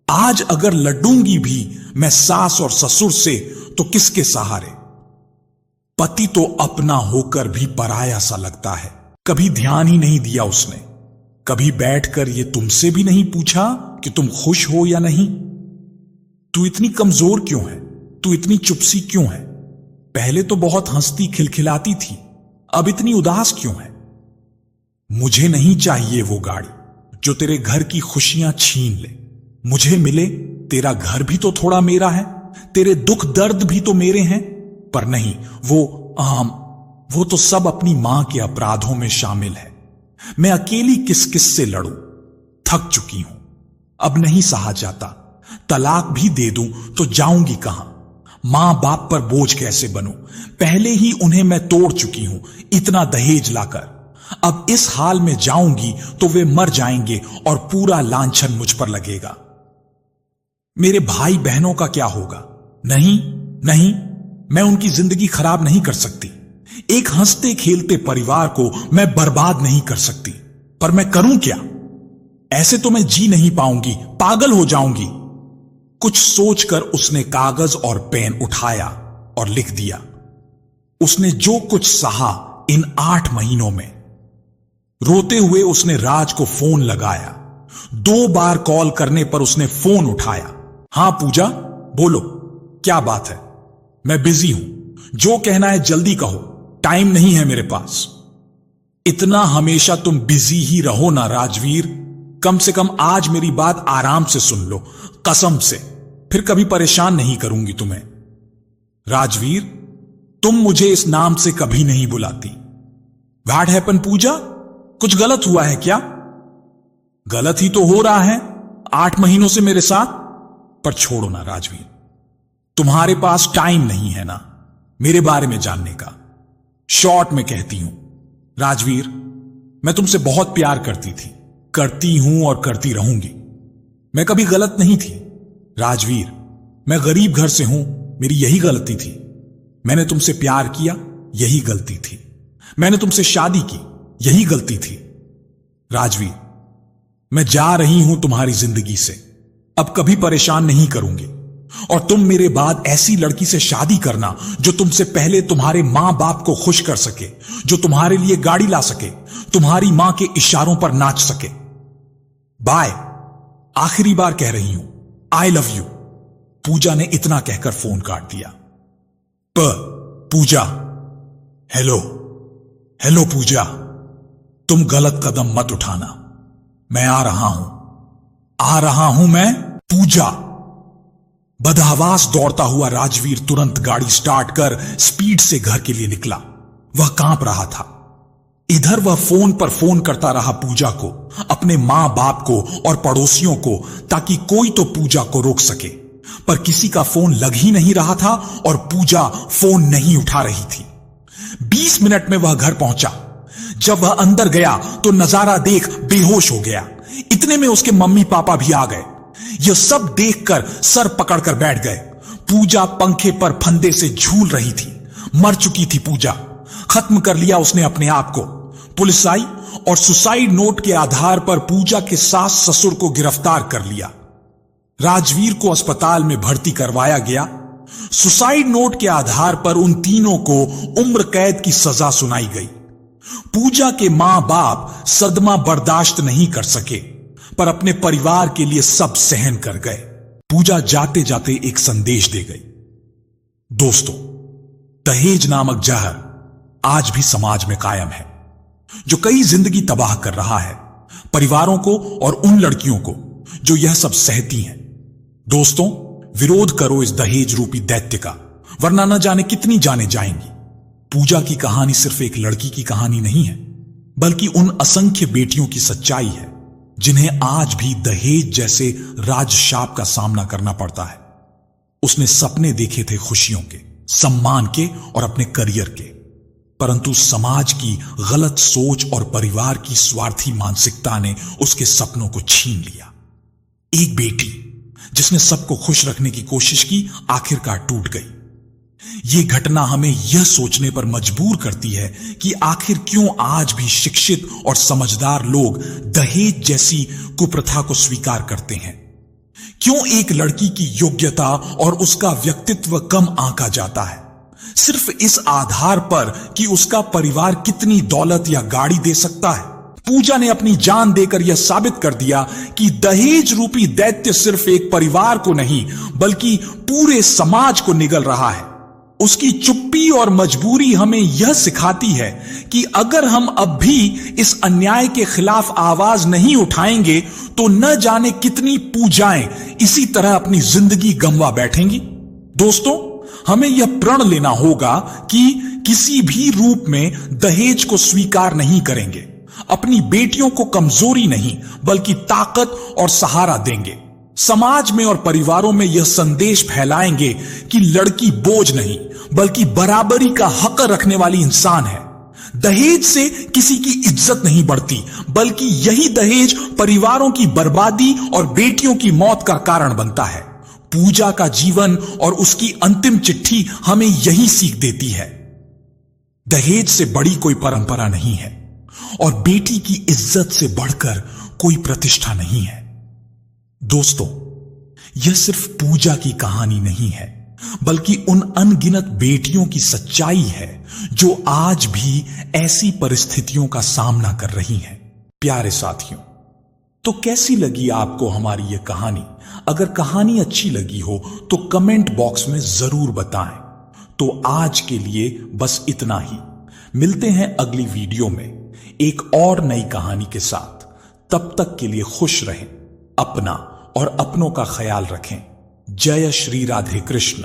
आज अगर लड़ूंगी भी मैं सास और ससुर से तो किसके सहारे। पति तो अपना होकर भी पराया सा लगता है। कभी ध्यान ही नहीं दिया उसने। कभी बैठकर ये तुमसे भी नहीं पूछा कि तुम खुश हो या नहीं। तू इतनी कमजोर क्यों है, तू इतनी चुपसी क्यों है। पहले तो बहुत हंसती खिलखिलाती थी, अब इतनी उदास क्यों है। मुझे नहीं चाहिए वो गाड़ी जो तेरे घर की खुशियां छीन ले। मुझे मिले तेरा घर भी तो थोड़ा मेरा है, तेरे दुख दर्द भी तो मेरे हैं। पर नहीं, वो तो सब अपनी मां के अपराधों में शामिल है। मैं अकेली किस किस से लड़ूं। थक चुकी हूं, अब नहीं सहा जाता। तलाक भी दे दूं तो जाऊंगी कहां। मां बाप पर बोझ कैसे बनूं। पहले ही उन्हें मैं तोड़ चुकी हूं इतना दहेज लाकर। अब इस हाल में जाऊंगी तो वे मर जाएंगे और पूरा लांछन मुझ पर लगेगा। मेरे भाई बहनों का क्या होगा। नहीं, मैं उनकी जिंदगी खराब नहीं कर सकती। एक हंसते खेलते परिवार को मैं बर्बाद नहीं कर सकती। पर मैं करूं क्या। ऐसे तो मैं जी नहीं पाऊंगी, पागल हो जाऊंगी। कुछ सोचकर उसने कागज और पेन उठाया और लिख दिया। उसने जो कुछ सहा इन 8 महीनों में। रोते हुए उसने राज को फोन लगाया। 2 बार कॉल करने पर उसने फोन उठाया। हां पूजा, बोलो, क्या बात है। मैं बिजी हूं, जो कहना है जल्दी कहो, टाइम नहीं है मेरे पास। इतना हमेशा तुम बिजी ही रहो ना राजवीर। कम से कम आज मेरी बात आराम से सुन लो, कसम से। फिर कभी परेशान नहीं करूंगी तुम्हें। राजवीर, तुम मुझे इस नाम से कभी नहीं बुलाती। व्हाट हैपन पूजा, कुछ गलत हुआ है क्या। गलत ही तो हो रहा है 8 महीनों से मेरे साथ। पर छोड़ो ना राजवीर, तुम्हारे पास टाइम नहीं है ना मेरे बारे में जानने का। शॉर्ट में कहती हूं राजवीर, मैं तुमसे बहुत प्यार करती हूं और करती रहूंगी। मैं कभी गलत नहीं थी राजवीर। मैं गरीब घर से हूं, मेरी यही गलती थी। मैंने तुमसे प्यार किया, यही गलती थी। मैंने तुमसे शादी की, यही गलती थी। राजवीर, मैं जा रही हूं तुम्हारी जिंदगी से, अब कभी परेशान नहीं करूंगी। और तुम मेरे बाद ऐसी लड़की से शादी करना जो तुमसे पहले तुम्हारे मां बाप को खुश कर सके, जो तुम्हारे लिए गाड़ी ला सके, तुम्हारी मां के इशारों पर नाच सके। बाय, आखिरी बार कह रही हूं, आई लव यू। पूजा ने इतना कहकर फोन काट दिया। पूजा, हेलो पूजा, तुम गलत कदम मत उठाना। मैं आ रहा हूं मैं। पूजा। बदहवास दौड़ता हुआ राजवीर तुरंत गाड़ी स्टार्ट कर स्पीड से घर के लिए निकला। वह कांप रहा था। इधर वह फोन पर फोन करता रहा पूजा को, अपने मां बाप को और पड़ोसियों को, ताकि कोई तो पूजा को रोक सके। पर किसी का फोन लग ही नहीं रहा था और पूजा फोन नहीं उठा रही थी। 20 मिनट में वह घर पहुंचा। जब वह अंदर गया तो नजारा देख बेहोश हो गया। इतने में उसके मम्मी पापा भी आ गए। यह सब देखकर सर पकड़कर बैठ गए। पूजा पंखे पर फंदे से झूल रही थी। मर चुकी थी पूजा। खत्म कर लिया उसने अपने आप को। पुलिस आई और सुसाइड नोट के आधार पर पूजा के सास ससुर को गिरफ्तार कर लिया। राजवीर को अस्पताल में भर्ती करवाया गया। सुसाइड नोट के आधार पर उन तीनों को उम्र कैद की सजा सुनाई गई। पूजा के मां बाप सदमा बर्दाश्त नहीं कर सके, पर अपने परिवार के लिए सब सहन कर गए। पूजा जाते जाते एक संदेश दे गई। दोस्तों, दहेज नामक जहर आज भी समाज में कायम है, जो कई जिंदगी तबाह कर रहा है, परिवारों को और उन लड़कियों को जो यह सब सहती हैं। दोस्तों, विरोध करो इस दहेज रूपी दैत्य का, वरना न जाने कितनी जाने जाएंगी। पूजा की कहानी सिर्फ एक लड़की की कहानी नहीं है, बल्कि उन असंख्य बेटियों की सच्चाई है जिन्हें आज भी दहेज जैसे राजशाप का सामना करना पड़ता है। उसने सपने देखे थे खुशियों के, सम्मान के और अपने करियर के, परंतु समाज की गलत सोच और परिवार की स्वार्थी मानसिकता ने उसके सपनों को छीन लिया। एक बेटी जिसने सबको खुश रखने की कोशिश की, आखिरकार टूट गई। यह घटना हमें यह सोचने पर मजबूर करती है कि आखिर क्यों आज भी शिक्षित और समझदार लोग दहेज जैसी कुप्रथा को स्वीकार करते हैं। क्यों एक लड़की की योग्यता और उसका व्यक्तित्व कम आंका जाता है, सिर्फ इस आधार पर कि उसका परिवार कितनी दौलत या गाड़ी दे सकता है। पूजा ने अपनी जान देकर यह साबित कर दिया कि दहेज रूपी दैत्य सिर्फ एक परिवार को नहीं, बल्कि पूरे समाज को निगल रहा है। उसकी चुप्पी और मजबूरी हमें यह सिखाती है कि अगर हम अब भी इस अन्याय के खिलाफ आवाज नहीं उठाएंगे तो न जाने कितनी पूजाएं इसी तरह अपनी जिंदगी गंवा बैठेंगी। दोस्तों, हमें यह प्रण लेना होगा कि किसी भी रूप में दहेज को स्वीकार नहीं करेंगे, अपनी बेटियों को कमजोरी नहीं बल्कि ताकत और सहारा देंगे। समाज में और परिवारों में यह संदेश फैलाएंगे कि लड़की बोझ नहीं बल्कि बराबरी का हक रखने वाली इंसान है। दहेज से किसी की इज्जत नहीं बढ़ती, बल्कि यही दहेज परिवारों की बर्बादी और बेटियों की मौत का कारण बनता है। पूजा का जीवन और उसकी अंतिम चिट्ठी हमें यही सीख देती है। दहेज से बड़ी कोई परंपरा नहीं है और बेटी की इज्जत से बढ़कर कोई प्रतिष्ठा नहीं है। दोस्तों, यह सिर्फ पूजा की कहानी नहीं है, बल्कि उन अनगिनत बेटियों की सच्चाई है जो आज भी ऐसी परिस्थितियों का सामना कर रही हैं। प्यारे साथियों, तो कैसी लगी आपको हमारी यह कहानी? अगर कहानी अच्छी लगी हो तो कमेंट बॉक्स में जरूर बताएं। तो आज के लिए बस इतना ही। मिलते हैं अगली वीडियो में एक और नई कहानी के साथ। तब तक के लिए खुश रहें, अपना और अपनों का ख्याल रखें। जय श्री राधे कृष्ण।